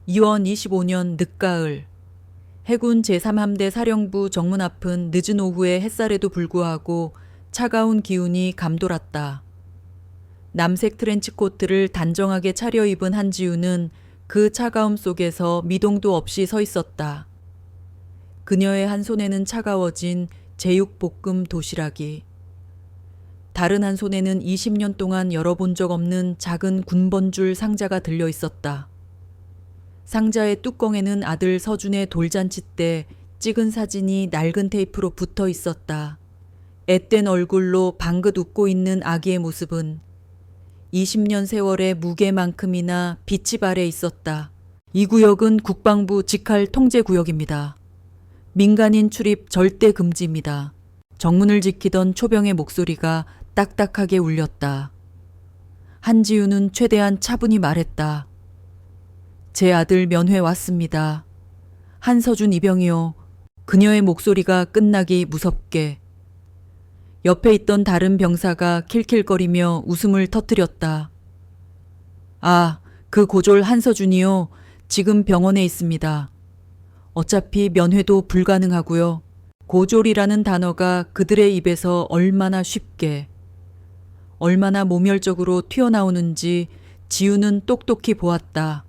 이원 25년 늦가을 해군 제3함대 사령부 정문 앞은 늦은 오후의 햇살에도 불구하고 차가운 기운이 감돌았다. 남색 트렌치코트를 단정하게 차려입은 한지우는 그 차가움 속에서 미동도 없이 서 있었다. 그녀의 한 손에는 차가워진 제육볶음 도시락이, 다른 한 손에는 20년 동안 열어본 적 없는 작은 군번줄 상자가 들려 있었다. 상자의 뚜껑에는 아들 서준의 돌잔치 때 찍은 사진이 낡은 테이프로 붙어 있었다. 앳된 얼굴로 방긋 웃고 있는 아기의 모습은 20년 세월의 무게만큼이나 빛이 발해 있었다. 이 구역은 국방부 직할 통제구역입니다. 민간인 출입 절대 금지입니다. 정문을 지키던 초병의 목소리가 딱딱하게 울렸다. 한지우는 최대한 차분히 말했다. 제 아들 면회 왔습니다. 한서준 이병이요. 그녀의 목소리가 끝나기 무섭게. 옆에 있던 다른 병사가 킬킬거리며 웃음을 터뜨렸다. 아, 그 고졸 한서준이요. 지금 병원에 있습니다. 어차피 면회도 불가능하고요. 고졸이라는 단어가 그들의 입에서 얼마나 쉽게, 얼마나 모멸적으로 튀어나오는지 지우는 똑똑히 보았다.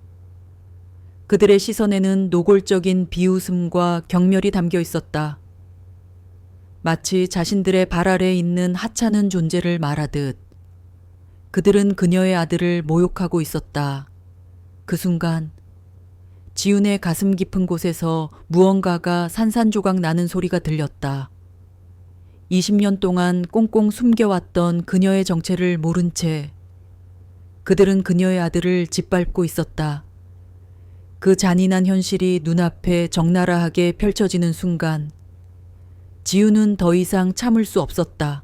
그들의 시선에는 노골적인 비웃음과 경멸이 담겨 있었다. 마치 자신들의 발 아래에 있는 하찮은 존재를 말하듯 그들은 그녀의 아들을 모욕하고 있었다. 그 순간 지훈의 가슴 깊은 곳에서 무언가가 산산조각 나는 소리가 들렸다. 20년 동안 꽁꽁 숨겨왔던 그녀의 정체를 모른 채 그들은 그녀의 아들을 짓밟고 있었다. 그 잔인한 현실이 눈앞에 적나라하게 펼쳐지는 순간 지우는 더 이상 참을 수 없었다.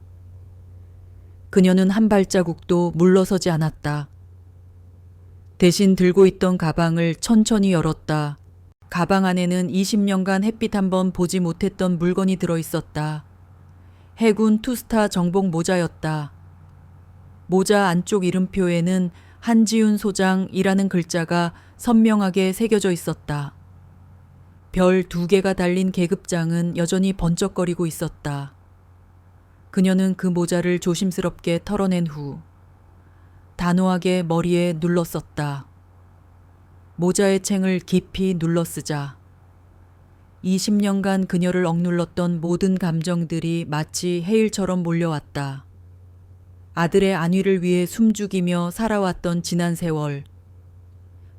그녀는 한 발자국도 물러서지 않았다. 대신 들고 있던 가방을 천천히 열었다. 가방 안에는 20년간 햇빛 한번 보지 못했던 물건이 들어있었다. 해군 투스타 정복 모자였다. 모자 안쪽 이름표에는 한지훈 소장이라는 글자가 선명하게 새겨져 있었다. 별 2개가 달린 계급장은 여전히 번쩍거리고 있었다. 그녀는 그 모자를 조심스럽게 털어낸 후 단호하게 머리에 눌렀었다. 모자의 챙을 깊이 눌러쓰자 20년간 그녀를 억눌렀던 모든 감정들이 마치 해일처럼 몰려왔다. 아들의 안위를 위해 숨죽이며 살아왔던 지난 세월.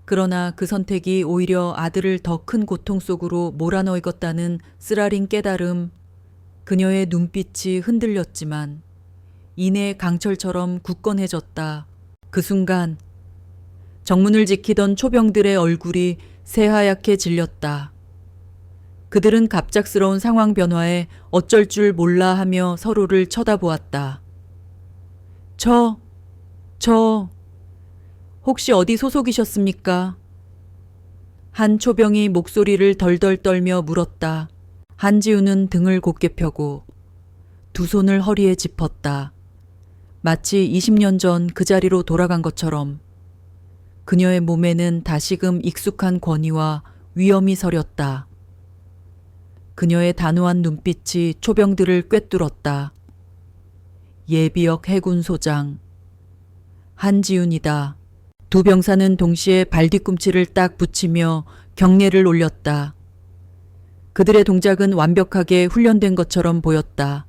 그러나 그 선택이 오히려 아들을 더 큰 고통 속으로 몰아넣었다는 쓰라린 깨달음. 그녀의 눈빛이 흔들렸지만 이내 강철처럼 굳건해졌다. 그 순간 정문을 지키던 초병들의 얼굴이 새하얗게 질렸다. 그들은 갑작스러운 상황 변화에 어쩔 줄 몰라 하며 서로를 쳐다보았다. 저 혹시 어디 소속이셨습니까? 한 초병이 목소리를 덜덜 떨며 물었다. 한지우는 등을 곧게 펴고 두 손을 허리에 짚었다. 마치 20년 전 그 자리로 돌아간 것처럼 그녀의 몸에는 다시금 익숙한 권위와 위엄이 서렸다. 그녀의 단호한 눈빛이 초병들을 꿰뚫었다. 예비역 해군 소장 한지훈이다. 두 병사는 동시에 발뒤꿈치를 딱 붙이며 경례를 올렸다. 그들의 동작은 완벽하게 훈련된 것처럼 보였다.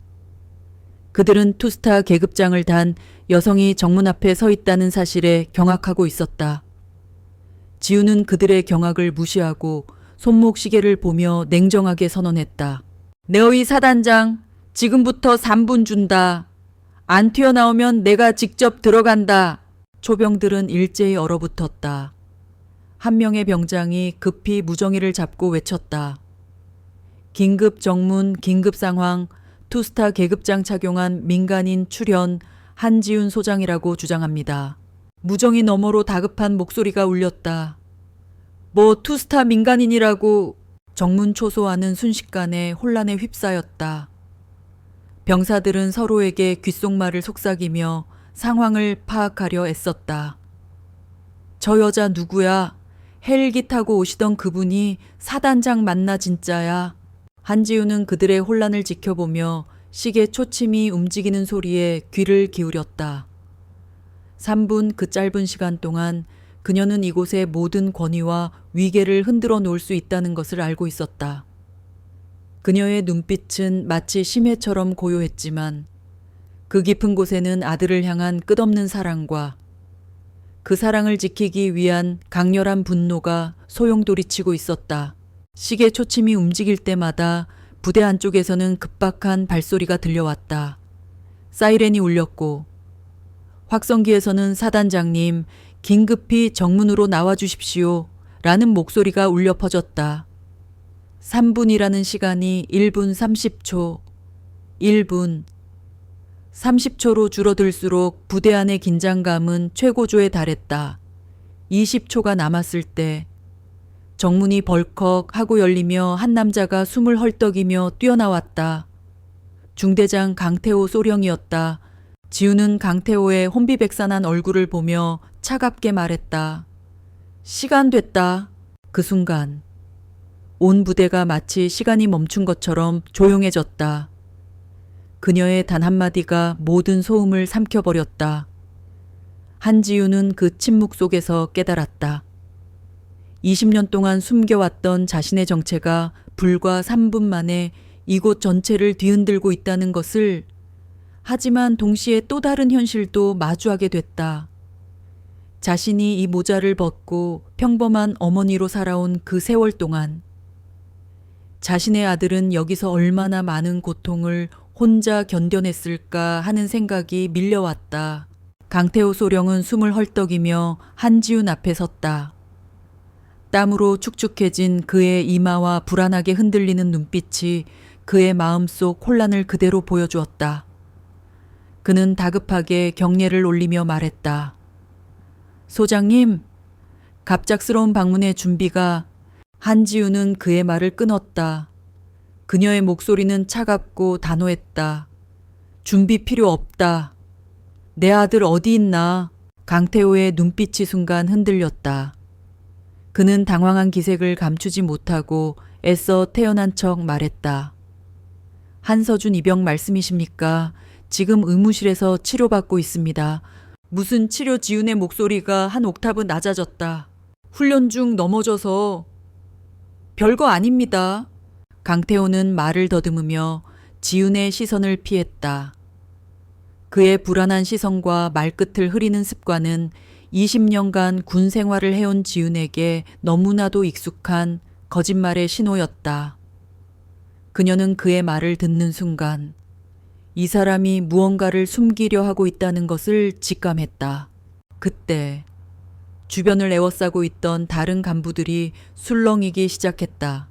그들은 투스타 계급장을 단 여성이 정문 앞에 서 있다는 사실에 경악하고 있었다. 지우는 그들의 경악을 무시하고 손목시계를 보며 냉정하게 선언했다. 네오이 사단장, 지금부터 3분 준다. 안 튀어나오면 내가 직접 들어간다. 초병들은 일제히 얼어붙었다. 한 명의 병장이 급히 무정이를 잡고 외쳤다. 긴급 정문, 긴급 상황, 투스타 계급장 착용한 민간인 출현 한지훈 소장이라고 주장합니다. 무정이 너머로 다급한 목소리가 울렸다. 뭐 투스타 민간인이라고. 정문 초소하는 순식간에 혼란에 휩싸였다. 병사들은 서로에게 귓속말을 속삭이며 상황을 파악하려 애썼다. 저 여자 누구야? 헬기 타고 오시던 그분이 사단장 맞나 진짜야. 한지우는 그들의 혼란을 지켜보며 시계 초침이 움직이는 소리에 귀를 기울였다. 3분 그 짧은 시간 동안 그녀는 이곳의 모든 권위와 위계를 흔들어 놓을 수 있다는 것을 알고 있었다. 그녀의 눈빛은 마치 심해처럼 고요했지만 그 깊은 곳에는 아들을 향한 끝없는 사랑과 그 사랑을 지키기 위한 강렬한 분노가 소용돌이치고 있었다. 시계 초침이 움직일 때마다 부대 안쪽에서는 급박한 발소리가 들려왔다. 사이렌이 울렸고 확성기에서는 사단장님, 긴급히 정문으로 나와주십시오 라는 목소리가 울려 퍼졌다. 3분이라는 시간이 1분 30초, 1분, 30초로 줄어들수록 부대 안의 긴장감은 최고조에 달했다. 20초가 남았을 때 정문이 벌컥 하고 열리며 한 남자가 숨을 헐떡이며 뛰어나왔다. 중대장 강태호 소령이었다. 지우는 강태호의 혼비백산한 얼굴을 보며 차갑게 말했다. 시간 됐다. 그 순간 온 부대가 마치 시간이 멈춘 것처럼 조용해졌다. 그녀의 단 한마디가 모든 소음을 삼켜버렸다. 한지우는 그 침묵 속에서 깨달았다. 20년 동안 숨겨왔던 자신의 정체가 불과 3분 만에 이곳 전체를 뒤흔들고 있다는 것을, 하지만 동시에 또 다른 현실도 마주하게 됐다. 자신이 이 모자를 벗고 평범한 어머니로 살아온 그 세월 동안 자신의 아들은 여기서 얼마나 많은 고통을 혼자 견뎌냈을까 하는 생각이 밀려왔다. 강태호 소령은 숨을 헐떡이며 한지훈 앞에 섰다. 땀으로 축축해진 그의 이마와 불안하게 흔들리는 눈빛이 그의 마음속 혼란을 그대로 보여주었다. 그는 다급하게 경례를 올리며 말했다. 소장님, 갑작스러운 방문의 준비가. 한지우는 그의 말을 끊었다. 그녀의 목소리는 차갑고 단호했다. 준비 필요 없다. 내 아들 어디 있나? 강태호의 눈빛이 순간 흔들렸다. 그는 당황한 기색을 감추지 못하고 애써 태어난 척 말했다. 한서준 이병 말씀이십니까? 지금 의무실에서 치료받고 있습니다. 무슨 치료? 지훈의 목소리가 한 옥타브 낮아졌다. 훈련 중 넘어져서. 별거 아닙니다. 강태호는 말을 더듬으며 지훈의 시선을 피했다. 그의 불안한 시선과 말끝을 흐리는 습관은 20년간 군 생활을 해온 지훈에게 너무나도 익숙한 거짓말의 신호였다. 그녀는 그의 말을 듣는 순간 이 사람이 무언가를 숨기려 하고 있다는 것을 직감했다. 그때 주변을 에워싸고 있던 다른 간부들이 술렁이기 시작했다.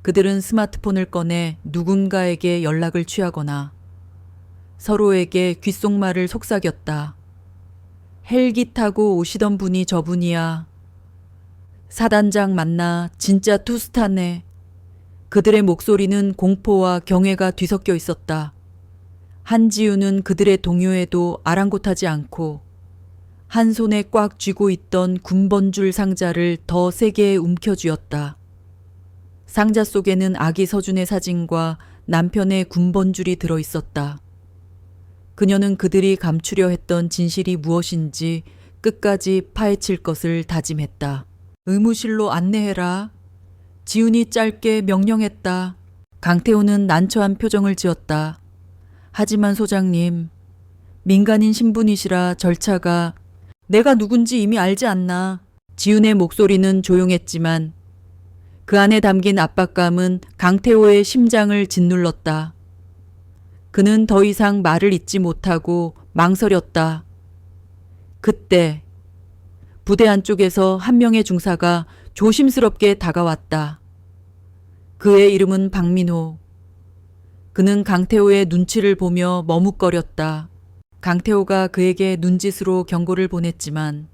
그들은 스마트폰을 꺼내 누군가에게 연락을 취하거나 서로에게 귓속말을 속삭였다. 헬기 타고 오시던 분이 저분이야. 사단장 맞나? 진짜 투스타네. 그들의 목소리는 공포와 경외가 뒤섞여 있었다. 한지우는 그들의 동요에도 아랑곳하지 않고 한 손에 꽉 쥐고 있던 군번줄 상자를 더 세게 움켜쥐었다. 상자 속에는 아기 서준의 사진과 남편의 군번줄이 들어있었다. 그녀는 그들이 감추려 했던 진실이 무엇인지 끝까지 파헤칠 것을 다짐했다. 의무실로 안내해라. 지훈이 짧게 명령했다. 강태호는 난처한 표정을 지었다. 하지만 소장님, 민간인 신분이시라 절차가. 내가 누군지 이미 알지 않나. 지훈의 목소리는 조용했지만 그 안에 담긴 압박감은 강태호의 심장을 짓눌렀다. 그는 더 이상 말을 잇지 못하고 망설였다. 그때 부대 안쪽에서 한 명의 중사가 조심스럽게 다가왔다. 그의 이름은 박민호. 그는 강태호의 눈치를 보며 머뭇거렸다. 강태호가 그에게 눈짓으로 경고를 보냈지만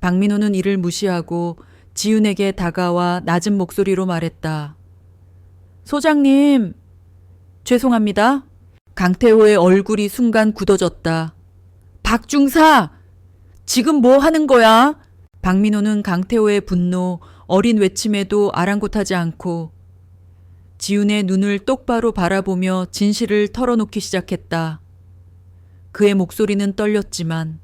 박민호는 이를 무시하고 지훈에게 다가와 낮은 목소리로 말했다. 소장님, 죄송합니다. 강태호의 얼굴이 순간 굳어졌다. 박중사! 지금 뭐 하는 거야? 박민호는 강태호의 분노, 어린 외침에도 아랑곳하지 않고 지훈의 눈을 똑바로 바라보며 진실을 털어놓기 시작했다. 그의 목소리는 떨렸지만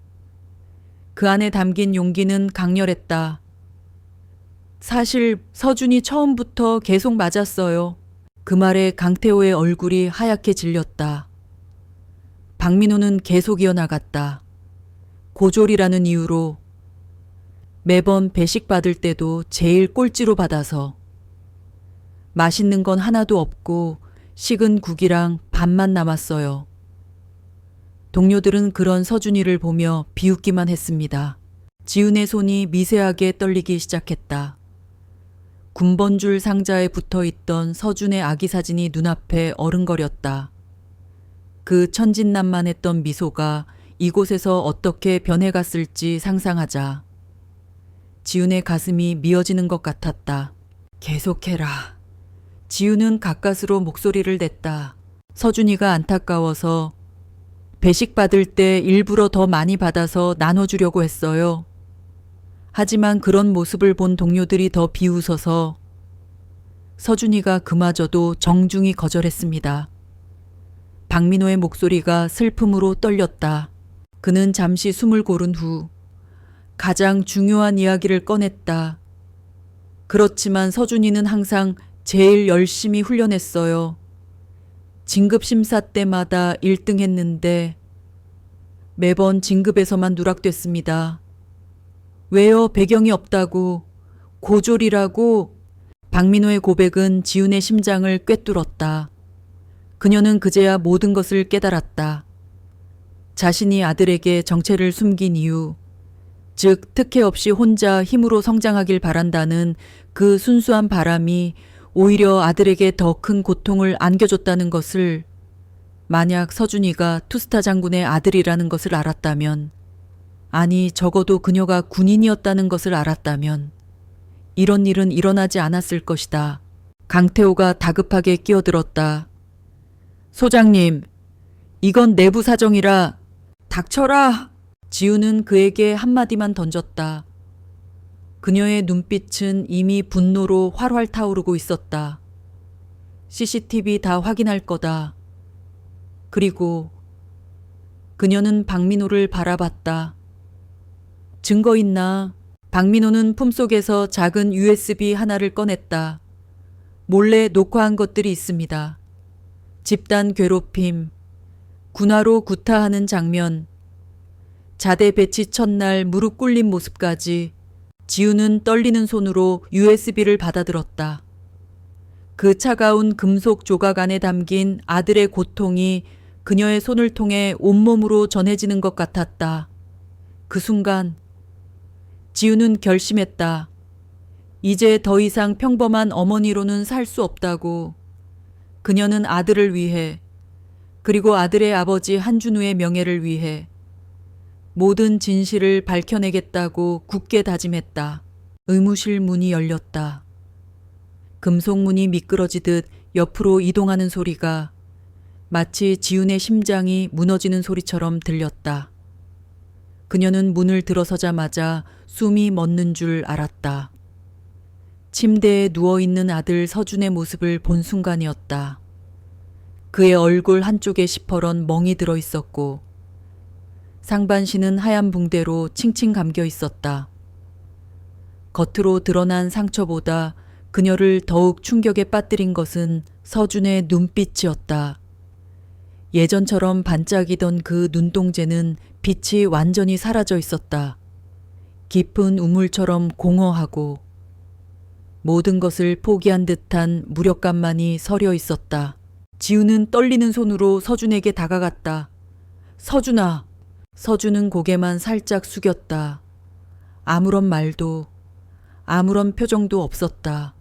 그 안에 담긴 용기는 강렬했다. 사실 서준이 처음부터 계속 맞았어요. 그 말에 강태호의 얼굴이 하얗게 질렸다. 박민호는 계속 이어나갔다. 고졸이라는 이유로 매번 배식 받을 때도 제일 꼴찌로 받아서 맛있는 건 하나도 없고 식은 국이랑 밥만 남았어요. 동료들은 그런 서준이를 보며 비웃기만 했습니다. 지훈의 손이 미세하게 떨리기 시작했다. 군번줄 상자에 붙어 있던 서준의 아기 사진이 눈앞에 어른거렸다. 그 천진난만했던 미소가 이곳에서 어떻게 변해갔을지 상상하자 지훈의 가슴이 미어지는 것 같았다. 계속해라. 지훈은 가까스로 목소리를 냈다. 서준이가 안타까워서 배식 받을 때 일부러 더 많이 받아서 나눠주려고 했어요. 하지만 그런 모습을 본 동료들이 더 비웃어서 서준이가 그마저도 정중히 거절했습니다. 박민호의 목소리가 슬픔으로 떨렸다. 그는 잠시 숨을 고른 후 가장 중요한 이야기를 꺼냈다. 그렇지만 서준이는 항상 제일 열심히 훈련했어요. 진급 심사 때마다 1등 했는데 매번 진급에서만 누락됐습니다. 왜요? 배경이 없다고. 고졸이라고. 박민호의 고백은 지훈의 심장을 꿰뚫었다. 그녀는 그제야 모든 것을 깨달았다. 자신이 아들에게 정체를 숨긴 이유, 즉 특혜 없이 혼자 힘으로 성장하길 바란다는 그 순수한 바람이 오히려 아들에게 더 큰 고통을 안겨줬다는 것을, 만약 서준이가 투스타 장군의 아들이라는 것을 알았다면, 아니 적어도 그녀가 군인이었다는 것을 알았다면 이런 일은 일어나지 않았을 것이다. 강태호가 다급하게 끼어들었다. 소장님, 이건 내부 사정이라. 닥쳐라. 지훈은 그에게 한마디만 던졌다. 그녀의 눈빛은 이미 분노로 활활 타오르고 있었다. CCTV 다 확인할 거다. 그리고 그녀는 박민호를 바라봤다. 증거 있나? 박민호는 품속에서 작은 USB 하나를 꺼냈다. 몰래 녹화한 것들이 있습니다. 집단 괴롭힘, 군화로 구타하는 장면, 자대 배치 첫날 무릎 꿇린 모습까지. 지훈은 떨리는 손으로 USB를 받아들었다. 그 차가운 금속 조각 안에 담긴 아들의 고통이 그녀의 손을 통해 온몸으로 전해지는 것 같았다. 그 순간 지훈은 결심했다. 이제 더 이상 평범한 어머니로는 살 수 없다고. 그녀는 아들을 위해, 그리고 아들의 아버지 한준우의 명예를 위해 모든 진실을 밝혀내겠다고 굳게 다짐했다. 의무실 문이 열렸다. 금속 문이 미끄러지듯 옆으로 이동하는 소리가 마치 지훈의 심장이 무너지는 소리처럼 들렸다. 그녀는 문을 들어서자마자 숨이 멎는 줄 알았다. 침대에 누워있는 아들 서준의 모습을 본 순간이었다. 그의 얼굴 한쪽에 시퍼런 멍이 들어 있었고 상반신은 하얀 붕대로 칭칭 감겨 있었다. 겉으로 드러난 상처보다 그녀를 더욱 충격에 빠뜨린 것은 서준의 눈빛이었다. 예전처럼 반짝이던 그 눈동자는 빛이 완전히 사라져 있었다. 깊은 우물처럼 공허하고 모든 것을 포기한 듯한 무력감만이 서려 있었다. 지훈은 떨리는 손으로 서준에게 다가갔다. 서준아. 서준은 고개만 살짝 숙였다. 아무런 말도, 아무런 표정도 없었다.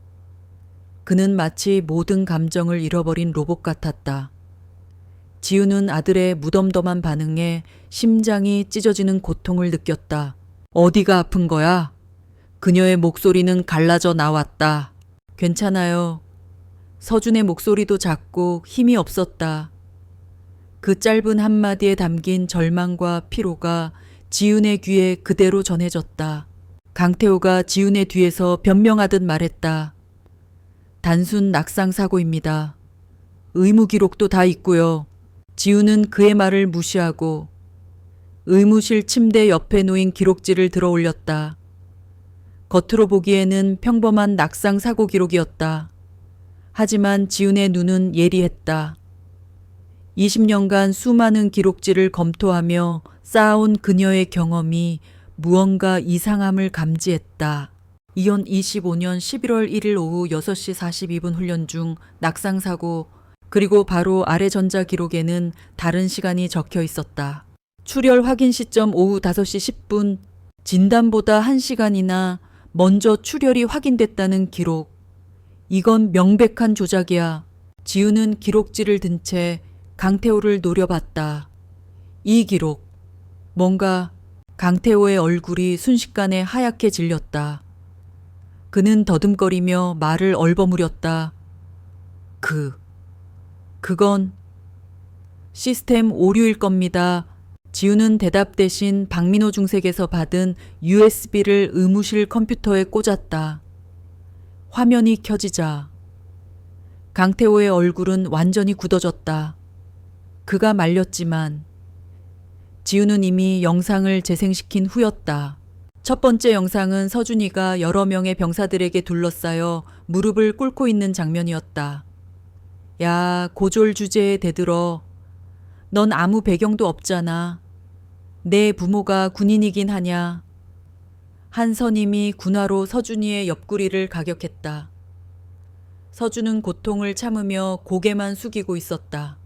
그는 마치 모든 감정을 잃어버린 로봇 같았다. 지훈은 아들의 무덤덤한 반응에 심장이 찢어지는 고통을 느꼈다. 어디가 아픈 거야? 그녀의 목소리는 갈라져 나왔다. 괜찮아요. 서준의 목소리도 작고 힘이 없었다. 그 짧은 한마디에 담긴 절망과 피로가 지훈의 귀에 그대로 전해졌다. 강태호가 지훈의 뒤에서 변명하듯 말했다. 단순 낙상 사고입니다. 의무 기록도 다 있고요. 지훈은 그의 말을 무시하고 의무실 침대 옆에 놓인 기록지를 들어 올렸다. 겉으로 보기에는 평범한 낙상 사고 기록이었다. 하지만 지훈의 눈은 예리했다. 20년간 수많은 기록지를 검토하며 쌓아온 그녀의 경험이 무언가 이상함을 감지했다. 2025년 11월 1일 오후 6시 42분 훈련 중 낙상 사고, 그리고 바로 아래 전자 기록에는 다른 시간이 적혀 있었다. 출혈 확인 시점 오후 5시 10분, 진단보다 1시간이나 먼저 출혈이 확인됐다는 기록. 이건 명백한 조작이야. 지훈은 기록지를 든 채 강태호를 노려봤다. 이 기록. 뭔가 강태호의 얼굴이 순식간에 하얗게 질렸다. 그는 더듬거리며 말을 얼버무렸다. 그건 시스템 오류일 겁니다. 지훈은 대답 대신 박민호 중색에서 받은 USB를 의무실 컴퓨터에 꽂았다. 화면이 켜지자 강태호의 얼굴은 완전히 굳어졌다. 그가 말렸지만 지훈은 이미 영상을 재생시킨 후였다. 첫 번째 영상은 서준이가 여러 명의 병사들에게 둘러싸여 무릎을 꿇고 있는 장면이었다. 야, 고졸 주제에 대들어. 넌 아무 배경도 없잖아. 내 부모가 군인이긴 하냐. 한 선임이 군화로 서준이의 옆구리를 가격했다. 서준은 고통을 참으며 고개만 숙이고 있었다.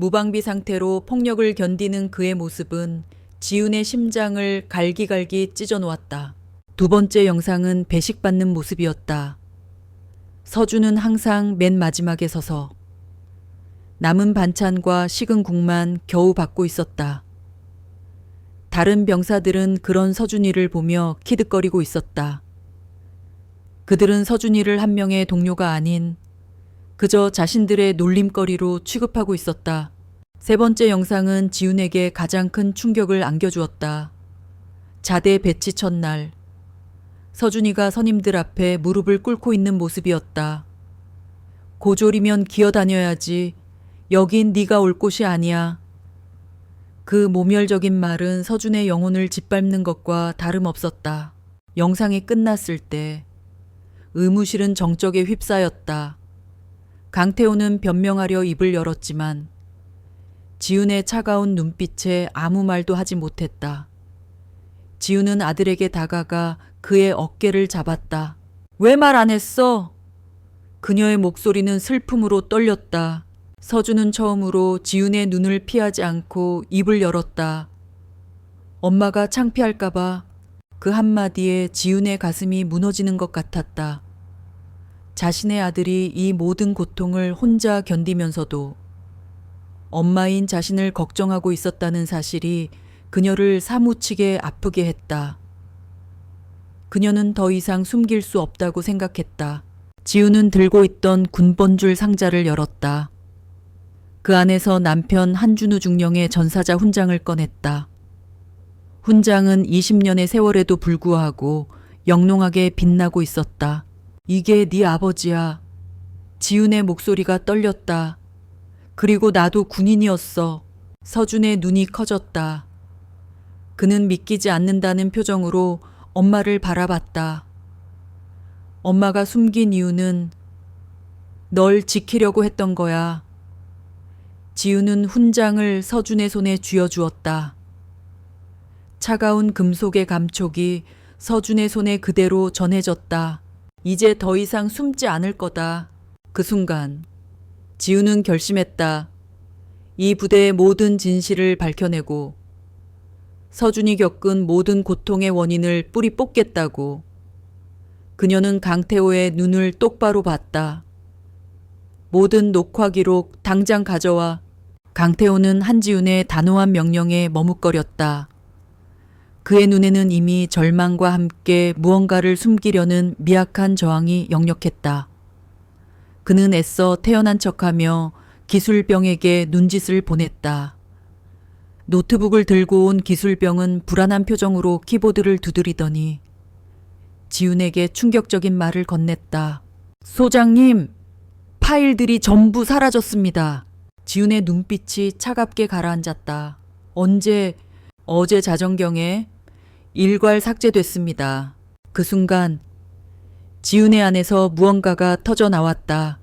무방비 상태로 폭력을 견디는 그의 모습은 지훈의 심장을 갈기갈기 찢어놓았다. 두 번째 영상은 배식받는 모습이었다. 서준은 항상 맨 마지막에 서서 남은 반찬과 식은 국만 겨우 받고 있었다. 다른 병사들은 그런 서준이를 보며 키득거리고 있었다. 그들은 서준이를 한 명의 동료가 아닌 그저 자신들의 놀림거리로 취급하고 있었다. 세 번째 영상은 지훈에게 가장 큰 충격을 안겨주었다. 자대 배치 첫날, 서준이가 선임들 앞에 무릎을 꿇고 있는 모습이었다. 고졸이면 기어다녀야지. 여긴 네가 올 곳이 아니야. 그 모멸적인 말은 서준의 영혼을 짓밟는 것과 다름없었다. 영상이 끝났을 때 의무실은 정적에 휩싸였다. 강태호는 변명하려 입을 열었지만 지훈의 차가운 눈빛에 아무 말도 하지 못했다. 지훈은 아들에게 다가가 그의 어깨를 잡았다. 왜 말 안 했어? 그녀의 목소리는 슬픔으로 떨렸다. 서준은 처음으로 지훈의 눈을 피하지 않고 입을 열었다. 엄마가 창피할까봐 그 한마디에 지훈의 가슴이 무너지는 것 같았다. 자신의 아들이 이 모든 고통을 혼자 견디면서도 엄마인 자신을 걱정하고 있었다는 사실이 그녀를 사무치게 아프게 했다. 그녀는 더 이상 숨길 수 없다고 생각했다. 지훈은 들고 있던 군번줄 상자를 열었다. 그 안에서 남편 한준우 중령의 전사자 훈장을 꺼냈다. 훈장은 20년의 세월에도 불구하고 영롱하게 빛나고 있었다. 이게 네 아버지야. 지훈의 목소리가 떨렸다. 그리고 나도 군인이었어. 서준의 눈이 커졌다. 그는 믿기지 않는다는 표정으로 엄마를 바라봤다. 엄마가 숨긴 이유는 널 지키려고 했던 거야. 지훈은 훈장을 서준의 손에 쥐어주었다. 차가운 금속의 감촉이 서준의 손에 그대로 전해졌다. 이제 더 이상 숨지 않을 거다. 그 순간 지훈은 결심했다. 이 부대의 모든 진실을 밝혀내고 서준이 겪은 모든 고통의 원인을 뿌리 뽑겠다고. 그녀는 강태호의 눈을 똑바로 봤다. 모든 녹화 기록 당장 가져와. 강태호는 한지훈의 단호한 명령에 머뭇거렸다. 그의 눈에는 이미 절망과 함께 무언가를 숨기려는 미약한 저항이 역력했다. 그는 애써 태어난 척하며 기술병에게 눈짓을 보냈다. 노트북을 들고 온 기술병은 불안한 표정으로 키보드를 두드리더니 지훈에게 충격적인 말을 건넸다. 소장님, 파일들이 전부 사라졌습니다. 지훈의 눈빛이 차갑게 가라앉았다. 언제? 어제 자정경에 일괄 삭제됐습니다. 그 순간 지훈의 안에서 무언가가 터져 나왔다.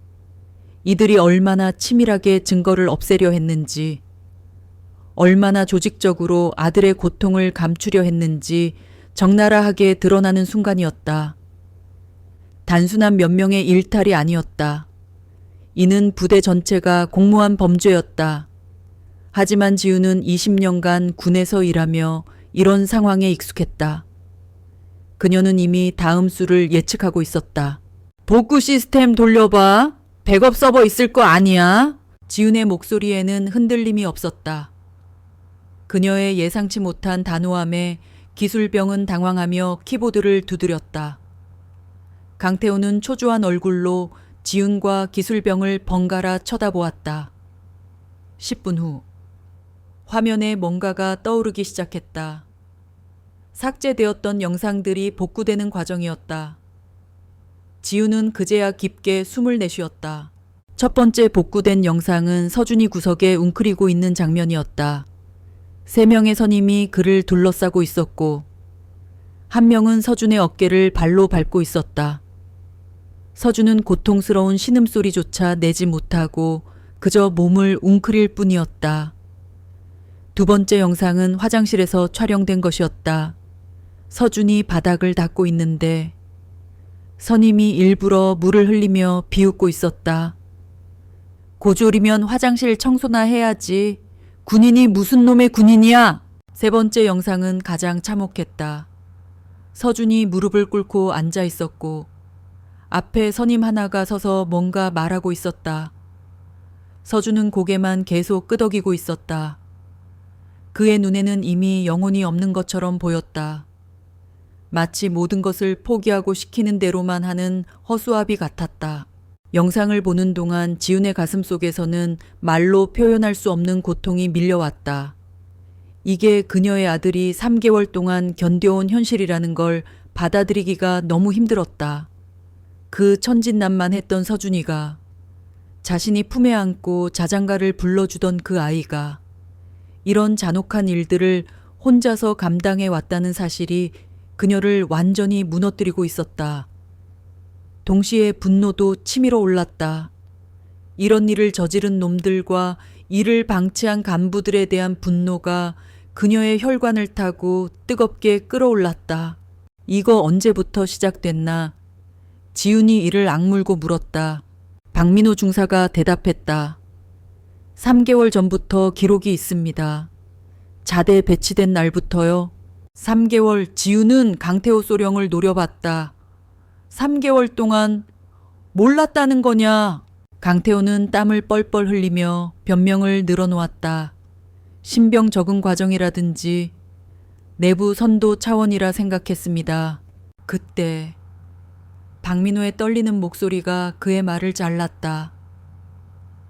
이들이 얼마나 치밀하게 증거를 없애려 했는지, 얼마나 조직적으로 아들의 고통을 감추려 했는지 적나라하게 드러나는 순간이었다. 단순한 몇 명의 일탈이 아니었다. 이는 부대 전체가 공모한 범죄였다. 하지만 지훈은 20년간 군에서 일하며 이런 상황에 익숙했다. 그녀는 이미 다음 수를 예측하고 있었다. 복구 시스템 돌려봐. 백업 서버 있을 거 아니야? 지훈의 목소리에는 흔들림이 없었다. 그녀의 예상치 못한 단호함에 기술병은 당황하며 키보드를 두드렸다. 강태호는 초조한 얼굴로 지훈과 기술병을 번갈아 쳐다보았다. 10분 후 화면에 뭔가가 떠오르기 시작했다. 삭제되었던 영상들이 복구되는 과정이었다. 지훈은 그제야 깊게 숨을 내쉬었다. 첫 번째 복구된 영상은 서준이 구석에 웅크리고 있는 장면이었다. 3명의 선임이 그를 둘러싸고 있었고 한 명은 서준의 어깨를 발로 밟고 있었다. 서준은 고통스러운 신음소리조차 내지 못하고 그저 몸을 웅크릴 뿐이었다. 두 번째 영상은 화장실에서 촬영된 것이었다. 서준이 바닥을 닦고 있는데 선임이 일부러 물을 흘리며 비웃고 있었다. 고졸이면 화장실 청소나 해야지. 군인이 무슨 놈의 군인이야? 세 번째 영상은 가장 참혹했다. 서준이 무릎을 꿇고 앉아 있었고 앞에 선임 하나가 서서 뭔가 말하고 있었다. 서준은 고개만 계속 끄덕이고 있었다. 그의 눈에는 이미 영혼이 없는 것처럼 보였다. 마치 모든 것을 포기하고 시키는 대로만 하는 허수아비 같았다. 영상을 보는 동안 지훈의 가슴 속에서는 말로 표현할 수 없는 고통이 밀려왔다. 이게 그녀의 아들이 3개월 동안 견뎌온 현실이라는 걸 받아들이기가 너무 힘들었다. 그 천진난만했던 서준이가, 자신이 품에 안고 자장가를 불러주던 그 아이가 이런 잔혹한 일들을 혼자서 감당해 왔다는 사실이 그녀를 완전히 무너뜨리고 있었다. 동시에 분노도 치밀어 올랐다. 이런 일을 저지른 놈들과 이를 방치한 간부들에 대한 분노가 그녀의 혈관을 타고 뜨겁게 끓어올랐다. 이거 언제부터 시작됐나? 지훈이 이를 악물고 물었다. 박민호 중사가 대답했다. 3개월 전부터 기록이 있습니다. 자대 배치된 날부터요. 3개월 지훈은 강태호 소령을 노려봤다. 3개월 동안 몰랐다는 거냐? 강태호는 땀을 뻘뻘 흘리며 변명을 늘어놓았다. 신병 적응 과정이라든지 내부 선도 차원이라 생각했습니다. 그때 박민호의 떨리는 목소리가 그의 말을 잘랐다.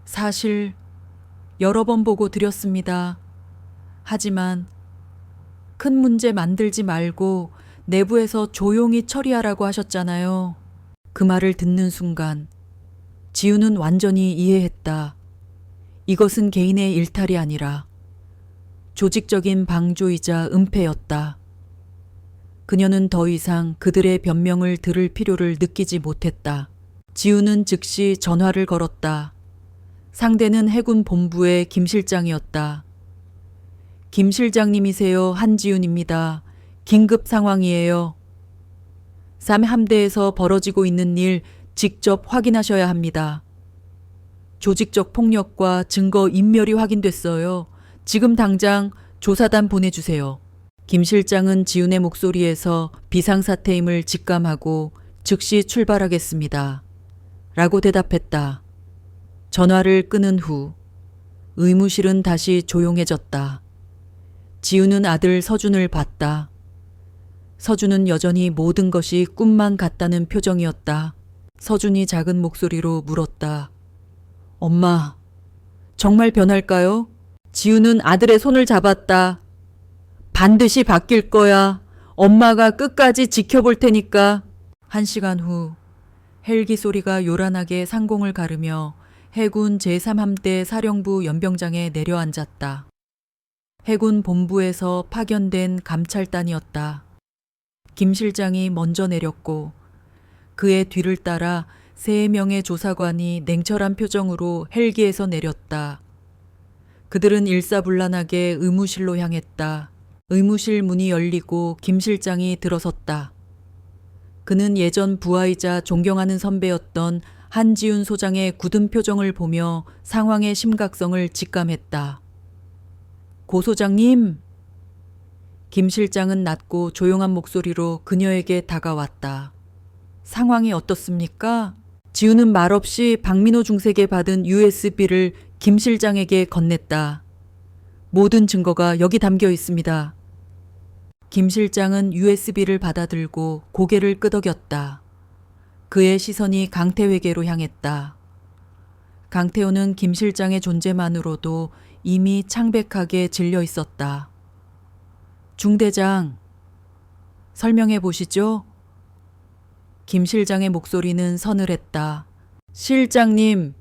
사실 여러 번 보고 드렸습니다. 하지만 큰 문제 만들지 말고 내부에서 조용히 처리하라고 하셨잖아요. 그 말을 듣는 순간 지훈은 완전히 이해했다. 이것은 개인의 일탈이 아니라 조직적인 방조이자 은폐였다. 그녀는 더 이상 그들의 변명을 들을 필요를 느끼지 못했다. 지훈은 즉시 전화를 걸었다. 상대는 해군 본부의 김 실장이었다. 김 실장님이세요. 한지훈입니다. 긴급 상황이에요. 3함대에서 벌어지고 있는 일 직접 확인하셔야 합니다. 조직적 폭력과 증거 인멸이 확인됐어요. 지금 당장 조사단 보내주세요. 김 실장은 지훈의 목소리에서 비상사태임을 직감하고 즉시 출발하겠습니다. 라고 대답했다. 전화를 끊은 후 의무실은 다시 조용해졌다. 지훈은 아들 서준을 봤다. 서준은 여전히 모든 것이 꿈만 같다는 표정이었다. 서준이 작은 목소리로 물었다. 엄마, 정말 변할까요? 지우는 아들의 손을 잡았다. 반드시 바뀔 거야. 엄마가 끝까지 지켜볼 테니까. 1시간 후 헬기 소리가 요란하게 상공을 가르며 해군 제3함대 사령부 연병장에 내려앉았다. 해군 본부에서 파견된 감찰단이었다. 김 실장이 먼저 내렸고 그의 뒤를 따라 3명의 조사관이 냉철한 표정으로 헬기에서 내렸다. 그들은 일사불란하게 의무실로 향했다. 의무실 문이 열리고 김 실장이 들어섰다. 그는 예전 부하이자 존경하는 선배였던 한지훈 소장의 굳은 표정을 보며 상황의 심각성을 직감했다. 고 소장님! 김 실장은 낮고 조용한 목소리로 그녀에게 다가왔다. 상황이 어떻습니까? 지우는 말없이 박민호 중세에게 받은 USB를 김 실장에게 건넸다. 모든 증거가 여기 담겨 있습니다. 김 실장은 USB를 받아들고 고개를 끄덕였다. 그의 시선이 강태회계로 향했다. 강태호는 김 실장의 존재만으로도 이미 창백하게 질려 있었다. 중대장, 설명해 보시죠. 김 실장의 목소리는 서늘했다. 실장님,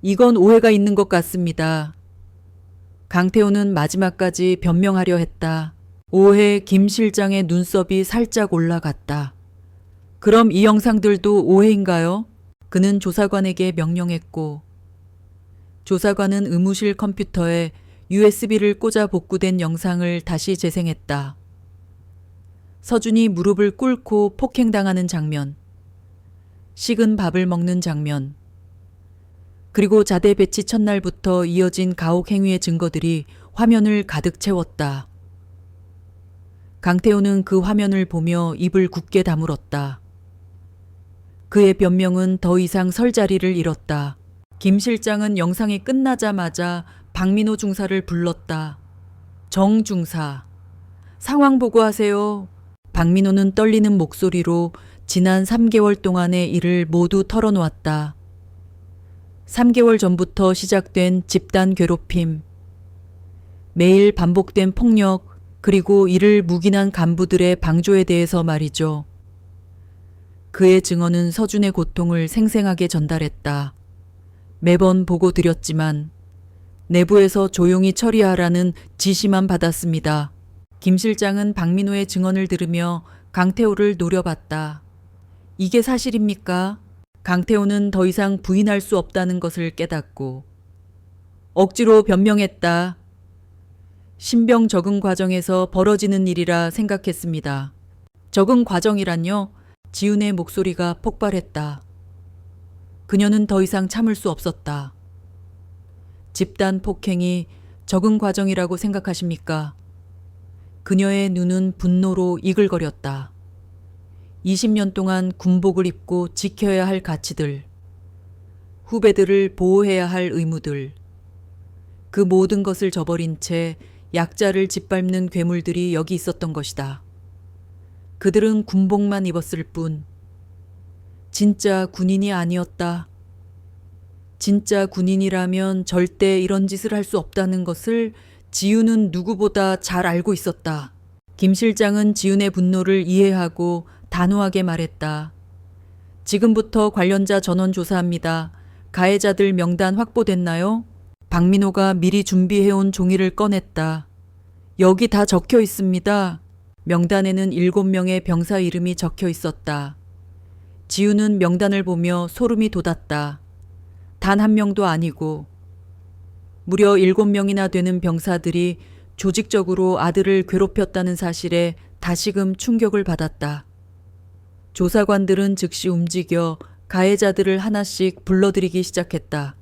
이건 오해가 있는 것 같습니다. 강태호는 마지막까지 변명하려 했다. 오해 김 실장의 눈썹이 살짝 올라갔다. 그럼 이 영상들도 오해인가요? 그는 조사관에게 명령했고 조사관은 의무실 컴퓨터에 USB를 꽂아 복구된 영상을 다시 재생했다. 서준이 무릎을 꿇고 폭행당하는 장면, 식은 밥을 먹는 장면, 그리고 자대 배치 첫날부터 이어진 가혹 행위의 증거들이 화면을 가득 채웠다. 강태호는 그 화면을 보며 입을 굳게 다물었다. 그의 변명은 더 이상 설 자리를 잃었다. 김 실장은 영상이 끝나자마자 박민호 중사를 불렀다. 정 중사, 상황 보고하세요. 박민호는 떨리는 목소리로 지난 3개월 동안의 일을 모두 털어놓았다. 3개월 전부터 시작된 집단 괴롭힘, 매일 반복된 폭력, 그리고 이를 묵인한 간부들의 방조에 대해서 말이죠. 그의 증언은 서준의 고통을 생생하게 전달했다. 매번 보고 드렸지만 내부에서 조용히 처리하라는 지시만 받았습니다. 김 실장은 박민호의 증언을 들으며 강태호를 노려봤다. 이게 사실입니까? 강태호는 더 이상 부인할 수 없다는 것을 깨닫고 억지로 변명했다. 신병 적응 과정에서 벌어지는 일이라 생각했습니다. 적응 과정이란요? 지훈의 목소리가 폭발했다. 그녀는 더 이상 참을 수 없었다. 집단 폭행이 적응 과정이라고 생각하십니까? 그녀의 눈은 분노로 이글거렸다. 20년 동안 군복을 입고 지켜야 할 가치들, 후배들을 보호해야 할 의무들, 그 모든 것을 저버린 채 약자를 짓밟는 괴물들이 여기 있었던 것이다. 그들은 군복만 입었을 뿐 진짜 군인이 아니었다. 진짜 군인이라면 절대 이런 짓을 할 수 없다는 것을 지훈은 누구보다 잘 알고 있었다. 김 실장은 지훈의 분노를 이해하고 단호하게 말했다. 지금부터 관련자 전원 조사합니다. 가해자들 명단 확보됐나요? 박민호가 미리 준비해온 종이를 꺼냈다. 여기 다 적혀 있습니다. 명단에는 7명의 병사 이름이 적혀 있었다. 지훈은 명단을 보며 소름이 돋았다. 단 한 명도 아니고 무려 7명이나 되는 병사들이 조직적으로 아들을 괴롭혔다는 사실에 다시금 충격을 받았다. 조사관들은 즉시 움직여 가해자들을 하나씩 불러들이기 시작했다.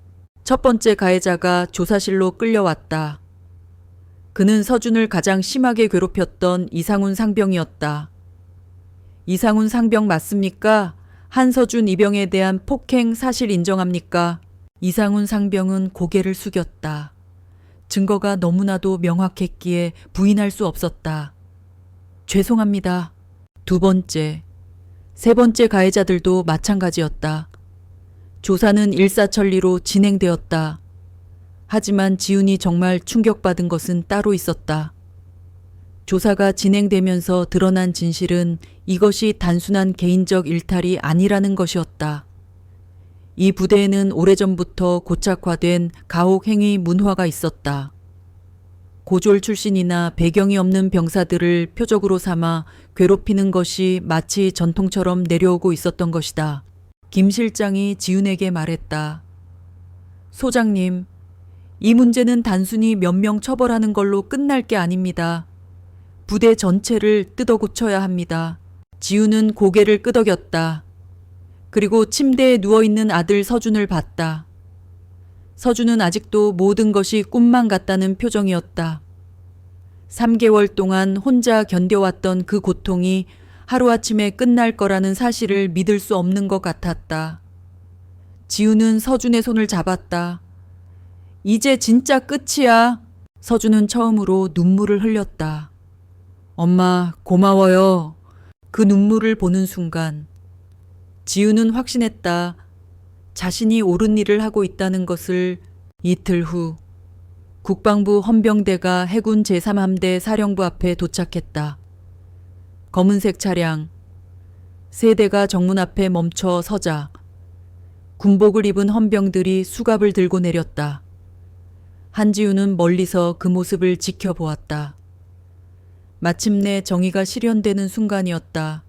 첫 번째 가해자가 조사실로 끌려왔다. 그는 서준을 가장 심하게 괴롭혔던 이상훈 상병이었다. 이상훈 상병 맞습니까? 한서준 이병에 대한 폭행 사실 인정합니까? 이상훈 상병은 고개를 숙였다. 증거가 너무나도 명확했기에 부인할 수 없었다. 죄송합니다. 두 번째, 세 번째 가해자들도 마찬가지였다. 조사는 일사천리로 진행되었다. 하지만 지훈이 정말 충격받은 것은 따로 있었다. 조사가 진행되면서 드러난 진실은 이것이 단순한 개인적 일탈이 아니라는 것이었다. 이 부대에는 오래전부터 고착화된 가혹행위 문화가 있었다. 고졸 출신이나 배경이 없는 병사들을 표적으로 삼아 괴롭히는 것이 마치 전통처럼 내려오고 있었던 것이다. 김 실장이 지훈에게 말했다. 소장님, 이 문제는 단순히 몇 명 처벌하는 걸로 끝날 게 아닙니다. 부대 전체를 뜯어 고쳐야 합니다. 지훈은 고개를 끄덕였다. 그리고 침대에 누워있는 아들 서준을 봤다. 서준은 아직도 모든 것이 꿈만 같다는 표정이었다. 3개월 동안 혼자 견뎌왔던 그 고통이 하루아침에 끝날 거라는 사실을 믿을 수 없는 것 같았다. 지훈은 서준의 손을 잡았다. 이제 진짜 끝이야. 서준은 처음으로 눈물을 흘렸다. 엄마, 고마워요. 그 눈물을 보는 순간 지훈은 확신했다. 자신이 옳은 일을 하고 있다는 것을. 이틀 후 국방부 헌병대가 해군 제3함대 사령부 앞에 도착했다. 검은색 차량. 세 대가 정문 앞에 멈춰 서자 군복을 입은 헌병들이 수갑을 들고 내렸다. 한지훈은 멀리서 그 모습을 지켜보았다. 마침내 정의가 실현되는 순간이었다.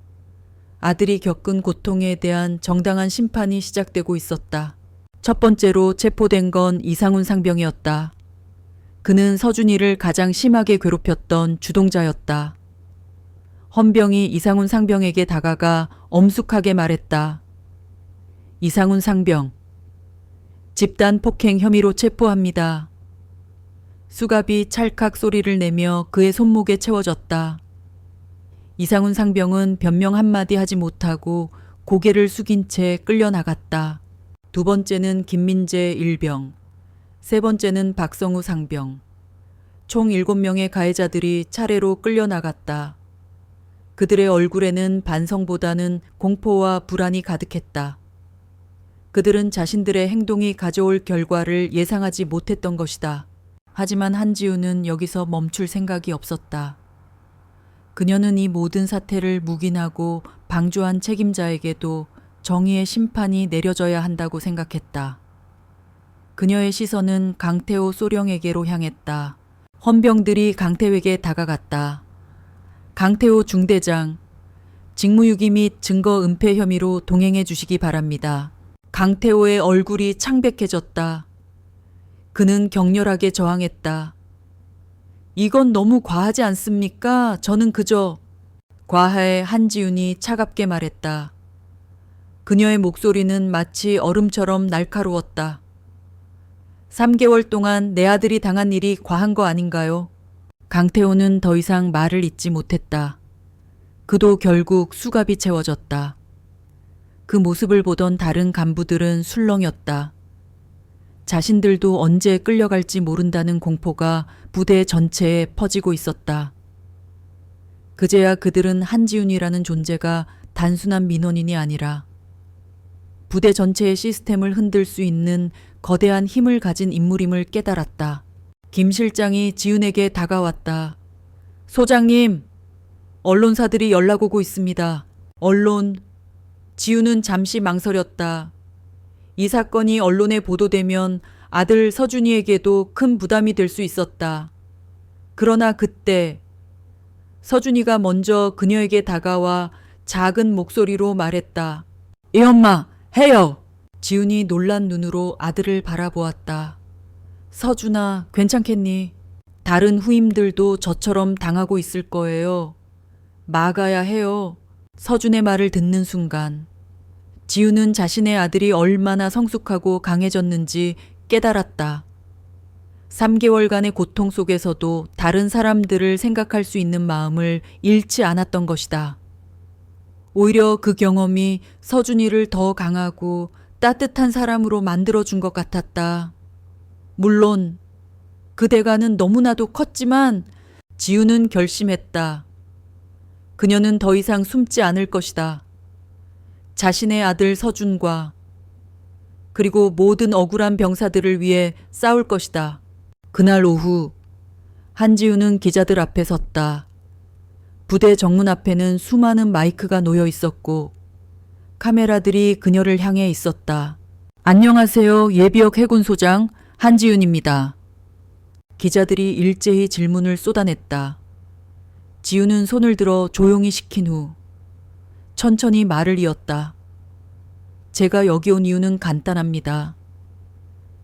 아들이 겪은 고통에 대한 정당한 심판이 시작되고 있었다. 첫 번째로 체포된 건 이상훈 상병이었다. 그는 서준이를 가장 심하게 괴롭혔던 주동자였다. 헌병이 이상훈 상병에게 다가가 엄숙하게 말했다. 이상훈 상병, 집단 폭행 혐의로 체포합니다. 수갑이 찰칵 소리를 내며 그의 손목에 채워졌다. 이상훈 상병은 변명 한마디 하지 못하고 고개를 숙인 채 끌려나갔다. 두 번째는 김민재 일병, 세 번째는 박성우 상병. 총 7명의 가해자들이 차례로 끌려나갔다. 그들의 얼굴에는 반성보다는 공포와 불안이 가득했다. 그들은 자신들의 행동이 가져올 결과를 예상하지 못했던 것이다. 하지만 한지훈은 여기서 멈출 생각이 없었다. 그녀는 이 모든 사태를 묵인하고 방조한 책임자에게도 정의의 심판이 내려져야 한다고 생각했다. 그녀의 시선은 강태호 소령에게로 향했다. 헌병들이 강태호에게 다가갔다. 강태호 중대장, 직무유기 및 증거 은폐 혐의로 동행해 주시기 바랍니다. 강태호의 얼굴이 창백해졌다. 그는 격렬하게 저항했다. 이건 너무 과하지 않습니까? 저는 그저. 과하에 한지훈이 차갑게 말했다. 그녀의 목소리는 마치 얼음처럼 날카로웠다. 3개월 동안 내 아들이 당한 일이 과한 거 아닌가요? 강태호는 더 이상 말을 잇지 못했다. 그도 결국 수갑이 채워졌다. 그 모습을 보던 다른 간부들은 술렁였다. 자신들도 언제 끌려갈지 모른다는 공포가 부대 전체에 퍼지고 있었다. 그제야 그들은 한지훈이라는 존재가 단순한 민원인이 아니라 부대 전체의 시스템을 흔들 수 있는 거대한 힘을 가진 인물임을 깨달았다. 김 실장이 지훈에게 다가왔다. 소장님, 언론사들이 연락 오고 있습니다. 언론. 지훈은 잠시 망설였다. 이 사건이 언론에 보도되면 아들 서준이에게도 큰 부담이 될 수 있었다. 그러나 그때 서준이가 먼저 그녀에게 다가와 작은 목소리로 말했다. 이 엄마, 해요! 지훈이 놀란 눈으로 아들을 바라보았다. 서준아, 괜찮겠니? 다른 후임들도 저처럼 당하고 있을 거예요. 막아야 해요. 서준의 말을 듣는 순간 지훈은 자신의 아들이 얼마나 성숙하고 강해졌는지 깨달았다. 3개월간의 고통 속에서도 다른 사람들을 생각할 수 있는 마음을 잃지 않았던 것이다. 오히려 그 경험이 서준이를 더 강하고 따뜻한 사람으로 만들어준 것 같았다. 물론 그 대가는 너무나도 컸지만 지훈은 결심했다. 그녀는 더 이상 숨지 않을 것이다. 자신의 아들 서준과 그리고 모든 억울한 병사들을 위해 싸울 것이다. 그날 오후 한지우는 기자들 앞에 섰다. 부대 정문 앞에는 수많은 마이크가 놓여 있었고 카메라들이 그녀를 향해 있었다. 안녕하세요. 예비역 해군소장 한지윤입니다. 기자들이 일제히 질문을 쏟아냈다. 지윤은 손을 들어 조용히 시킨 후 천천히 말을 이었다. 제가 여기 온 이유는 간단합니다.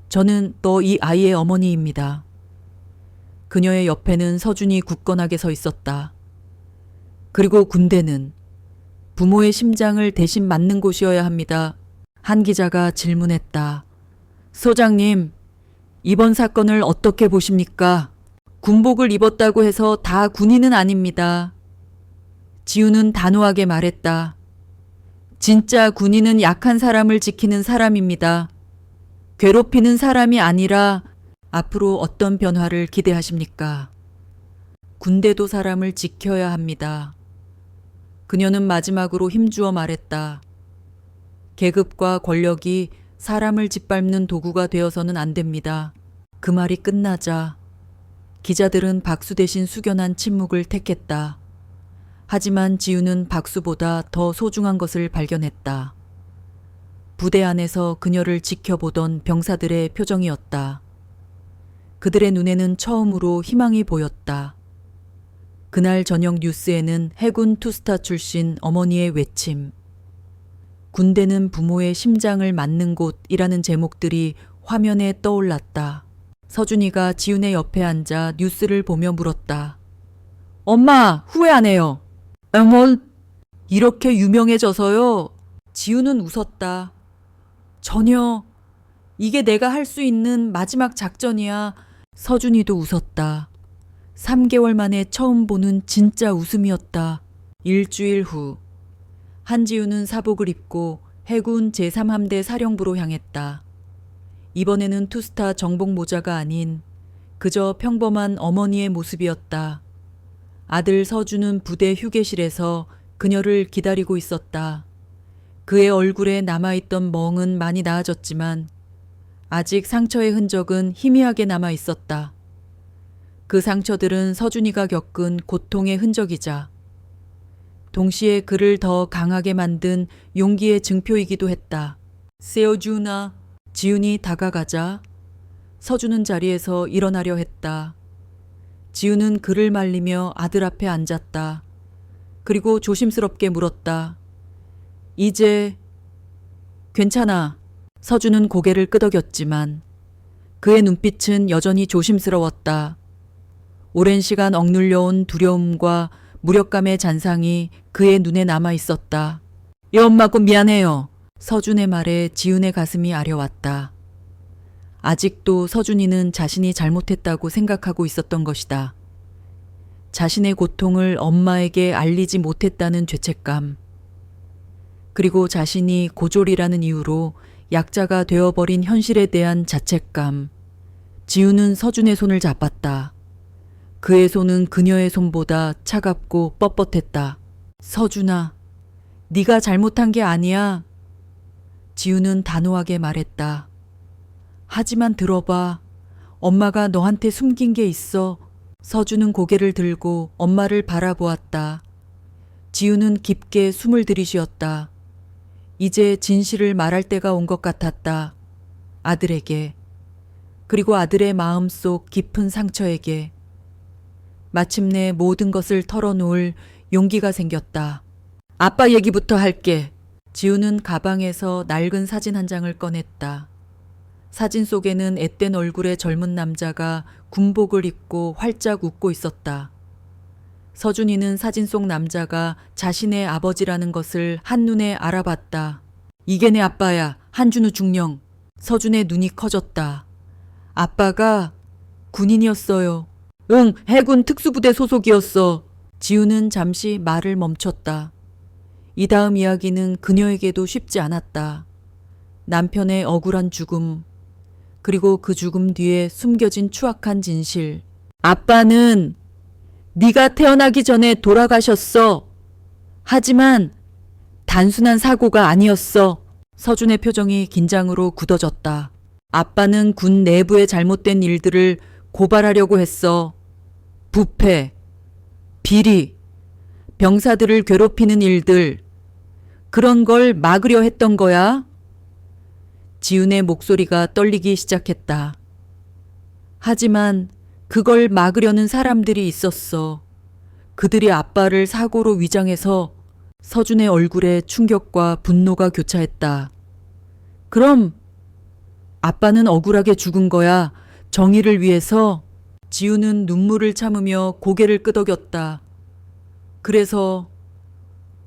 저는 너 이 아이의 어머니입니다. 그녀의 옆에는 서준이 굳건하게 서 있었다. 그리고 군대는 부모의 심장을 대신 맞는 곳이어야 합니다. 한 기자가 질문했다. 소장님, 이번 사건을 어떻게 보십니까? 군복을 입었다고 해서 다 군인은 아닙니다. 지우는 단호하게 말했다. 진짜 군인은 약한 사람을 지키는 사람입니다. 괴롭히는 사람이 아니라 앞으로 어떤 변화를 기대하십니까? 군대도 사람을 지켜야 합니다. 그녀는 마지막으로 힘주어 말했다. 계급과 권력이 사람을 짓밟는 도구가 되어서는 안 됩니다. 그 말이 끝나자 기자들은 박수 대신 숙연한 침묵을 택했다. 하지만 지우는 박수보다 더 소중한 것을 발견했다. 부대 안에서 그녀를 지켜보던 병사들의 표정이었다. 그들의 눈에는 처음으로 희망이 보였다. 그날 저녁 뉴스에는 해군 투스타 출신 어머니의 외침, 군대는 부모의 심장을 맞는 곳이라는 제목들이 화면에 떠올랐다. 서준이가 지훈의 옆에 앉아 뉴스를 보며 물었다. 엄마, 후회 안 해요. 뭘? 이렇게 유명해져서요? 지훈은 웃었다. 전혀. 이게 내가 할 수 있는 마지막 작전이야. 서준이도 웃었다. 3개월 만에 처음 보는 진짜 웃음이었다. 일주일 후 한지우는 사복을 입고 해군 제3함대 사령부로 향했다. 이번에는 투스타 정복 모자가 아닌 그저 평범한 어머니의 모습이었다. 아들 서준은 부대 휴게실에서 그녀를 기다리고 있었다. 그의 얼굴에 남아있던 멍은 많이 나아졌지만 아직 상처의 흔적은 희미하게 남아 있었다. 그 상처들은 서준이가 겪은 고통의 흔적이자 동시에 그를 더 강하게 만든 용기의 증표이기도 했다. 세어준아, 지훈이 다가가자 서준은 자리에서 일어나려 했다. 지훈은 그를 말리며 아들 앞에 앉았다. 그리고 조심스럽게 물었다. 이제 괜찮아. 서준은 고개를 끄덕였지만 그의 눈빛은 여전히 조심스러웠다. 오랜 시간 억눌려온 두려움과 무력감의 잔상이 그의 눈에 남아 있었다. 엄마고 미안해요. 서준의 말에 지훈의 가슴이 아려왔다. 아직도 서준이는 자신이 잘못했다고 생각하고 있었던 것이다. 자신의 고통을 엄마에게 알리지 못했다는 죄책감. 그리고 자신이 고졸이라는 이유로 약자가 되어버린 현실에 대한 자책감. 지훈은 서준의 손을 잡았다. 그의 손은 그녀의 손보다 차갑고 뻣뻣했다. 서준아, 네가 잘못한 게 아니야. 지훈은 단호하게 말했다. 하지만 들어봐. 엄마가 너한테 숨긴 게 있어. 서준은 고개를 들고 엄마를 바라보았다. 지훈은 깊게 숨을 들이쉬었다. 이제 진실을 말할 때가 온 것 같았다. 아들에게. 그리고 아들의 마음속 깊은 상처에게. 마침내 모든 것을 털어놓을 용기가 생겼다. 아빠 얘기부터 할게. 지우는 가방에서 낡은 사진 한 장을 꺼냈다. 사진 속에는 앳된 얼굴의 젊은 남자가 군복을 입고 활짝 웃고 있었다. 서준이는 사진 속 남자가 자신의 아버지라는 것을 한눈에 알아봤다. 이게 내 아빠야. 한준우 중령. 서준의 눈이 커졌다. 아빠가 군인이었어요. 응, 해군 특수부대 소속이었어. 지우는 잠시 말을 멈췄다. 이 다음 이야기는 그녀에게도 쉽지 않았다. 남편의 억울한 죽음, 그리고 그 죽음 뒤에 숨겨진 추악한 진실. 아빠는 네가 태어나기 전에 돌아가셨어. 하지만 단순한 사고가 아니었어. 서준의 표정이 긴장으로 굳어졌다. 아빠는 군 내부의 잘못된 일들을 고발하려고 했어. 부패, 비리, 병사들을 괴롭히는 일들, 그런 걸 막으려 했던 거야? 지훈의 목소리가 떨리기 시작했다. 하지만 그걸 막으려는 사람들이 있었어. 그들이 아빠를 사고로 위장해서. 서준의 얼굴에 충격과 분노가 교차했다. 그럼 아빠는 억울하게 죽은 거야. 정의를 위해서. 지우는 눈물을 참으며 고개를 끄덕였다. 그래서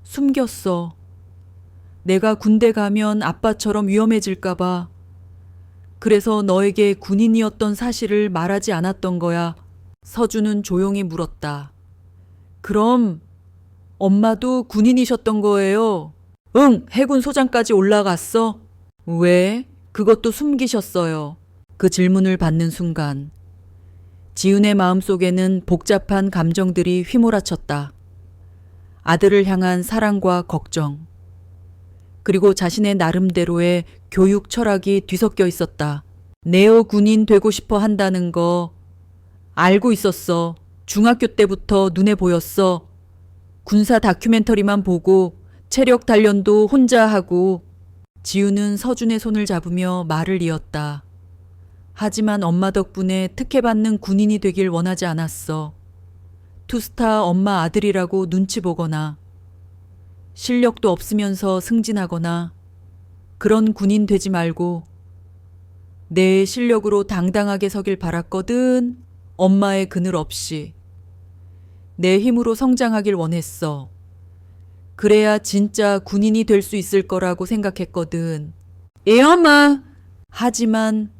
숨겼어. 내가 군대 가면 아빠처럼 위험해질까봐. 그래서 너에게 군인이었던 사실을 말하지 않았던 거야. 서준은 조용히 물었다. 그럼 엄마도 군인이셨던 거예요? 응, 해군 소장까지 올라갔어. 왜? 그것도 숨기셨어요. 그 질문을 받는 순간 지훈의 마음속에는 복잡한 감정들이 휘몰아쳤다. 아들을 향한 사랑과 걱정, 그리고 자신의 나름대로의 교육 철학이 뒤섞여 있었다. 네오 군인 되고 싶어 한다는 거 알고 있었어. 중학교 때부터 눈에 보였어. 군사 다큐멘터리만 보고 체력 단련도 혼자 하고. 지우는 서준의 손을 잡으며 말을 이었다. 하지만 엄마 덕분에 특혜받는 군인이 되길 원하지 않았어. 투스타 엄마 아들이라고 눈치 보거나 실력도 없으면서 승진하거나 그런 군인 되지 말고 내 실력으로 당당하게 서길 바랐거든. 엄마의 그늘 없이. 내 힘으로 성장하길 원했어. 그래야 진짜 군인이 될 수 있을 거라고 생각했거든. 예, 엄마! 하지만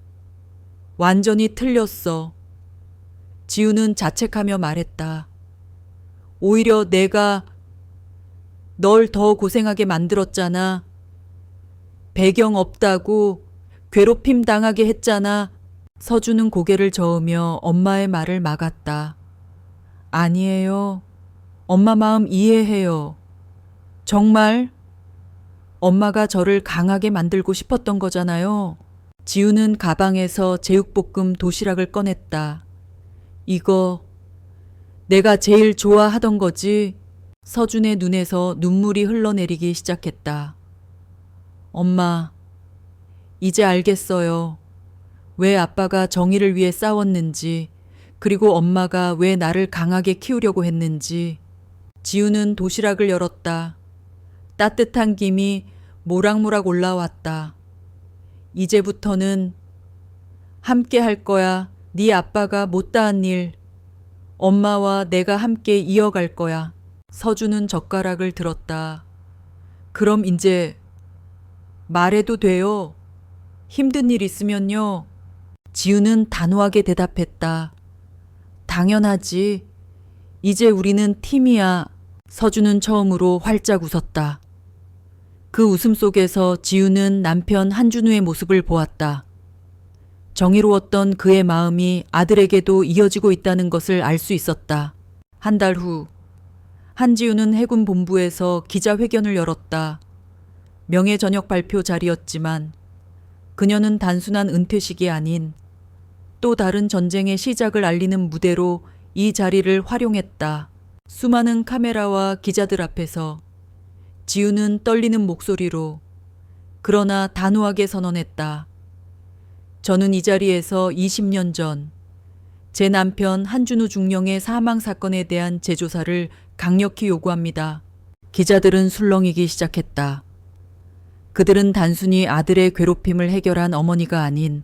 완전히 틀렸어. 지우는 자책하며 말했다. 오히려 내가 널 더 고생하게 만들었잖아. 배경 없다고 괴롭힘 당하게 했잖아. 서준은 고개를 저으며 엄마의 말을 막았다. 아니에요. 엄마 마음 이해해요. 정말 엄마가 저를 강하게 만들고 싶었던 거잖아요. 지우는 가방에서 제육볶음 도시락을 꺼냈다. 이거 내가 제일 좋아하던 거지. 서준의 눈에서 눈물이 흘러내리기 시작했다. 엄마, 이제 알겠어요. 왜 아빠가 정의를 위해 싸웠는지, 그리고 엄마가 왜 나를 강하게 키우려고 했는지. 지우는 도시락을 열었다. 따뜻한 김이 모락모락 올라왔다. 이제부터는 함께 할 거야. 네 아빠가 못다한 일. 엄마와 내가 함께 이어갈 거야. 서준은 젓가락을 들었다. 그럼 이제 말해도 돼요. 힘든 일 있으면요. 지우는 단호하게 대답했다. 당연하지. 이제 우리는 팀이야. 서준은 처음으로 활짝 웃었다. 그 웃음 속에서 지우는 남편 한준우의 모습을 보았다. 정의로웠던 그의 마음이 아들에게도 이어지고 있다는 것을 알 수 있었다. 한 달 후, 한지우는 해군 본부에서 기자회견을 열었다. 명예 전역 발표 자리였지만 그녀는 단순한 은퇴식이 아닌 또 다른 전쟁의 시작을 알리는 무대로 이 자리를 활용했다. 수많은 카메라와 기자들 앞에서 지우는 떨리는 목소리로 그러나 단호하게 선언했다. 저는 이 자리에서 20년 전 제 남편 한준우 중령의 사망 사건에 대한 재조사를 강력히 요구합니다. 기자들은 술렁이기 시작했다. 그들은 단순히 아들의 괴롭힘을 해결한 어머니가 아닌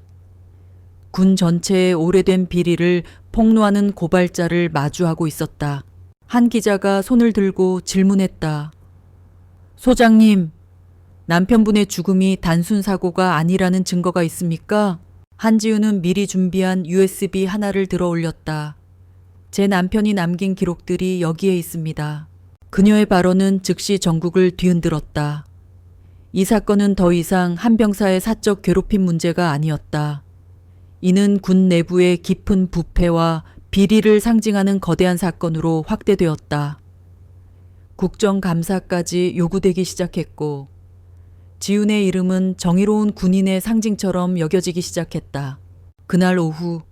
군 전체의 오래된 비리를 폭로하는 고발자를 마주하고 있었다. 한 기자가 손을 들고 질문했다. 소장님, 남편분의 죽음이 단순 사고가 아니라는 증거가 있습니까? 한지우는 미리 준비한 USB 하나를 들어 올렸다. 제 남편이 남긴 기록들이 여기에 있습니다. 그녀의 발언은 즉시 전국을 뒤흔들었다. 이 사건은 더 이상 한 병사의 사적 괴롭힘 문제가 아니었다. 이는 군 내부의 깊은 부패와 비리를 상징하는 거대한 사건으로 확대되었다. 국정감사까지 요구되기 시작했고 지훈의 이름은 정의로운 군인의 상징처럼 여겨지기 시작했다. 그날 오후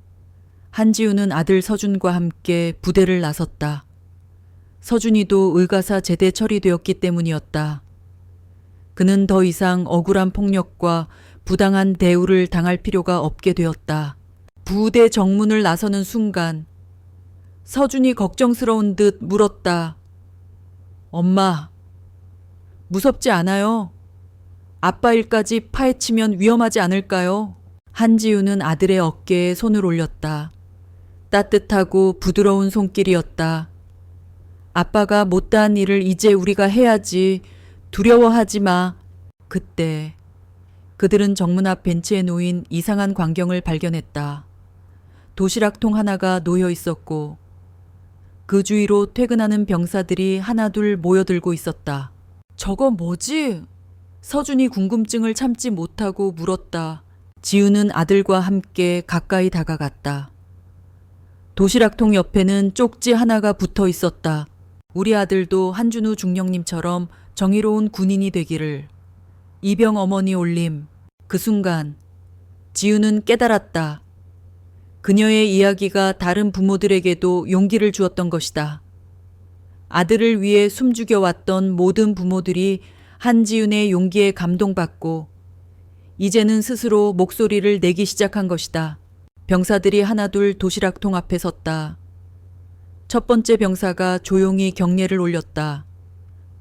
한지훈은 아들 서준과 함께 부대를 나섰다. 서준이도 의가사 제대 처리되었기 때문이었다. 그는 더 이상 억울한 폭력과 부당한 대우를 당할 필요가 없게 되었다. 부대 정문을 나서는 순간 서준이 걱정스러운 듯 물었다. 엄마, 무섭지 않아요? 아빠 일까지 파헤치면 위험하지 않을까요? 한지훈은 아들의 어깨에 손을 올렸다. 따뜻하고 부드러운 손길이었다. 아빠가 못다한 일을 이제 우리가 해야지. 두려워하지 마. 그때 그들은 정문 앞 벤치에 놓인 이상한 광경을 발견했다. 도시락통 하나가 놓여 있었고 그 주위로 퇴근하는 병사들이 하나둘 모여들고 있었다. 저거 뭐지? 서준이 궁금증을 참지 못하고 물었다. 지우는 아들과 함께 가까이 다가갔다. 도시락통 옆에는 쪽지 하나가 붙어 있었다. 우리 아들도 한준우 중령님처럼 정의로운 군인이 되기를. 이병 어머니 올림. 그 순간 지우는 깨달았다. 그녀의 이야기가 다른 부모들에게도 용기를 주었던 것이다. 아들을 위해 숨죽여왔던 모든 부모들이 한지훈의 용기에 감동받고 이제는 스스로 목소리를 내기 시작한 것이다. 병사들이 하나둘 도시락통 앞에 섰다. 첫 번째 병사가 조용히 경례를 올렸다.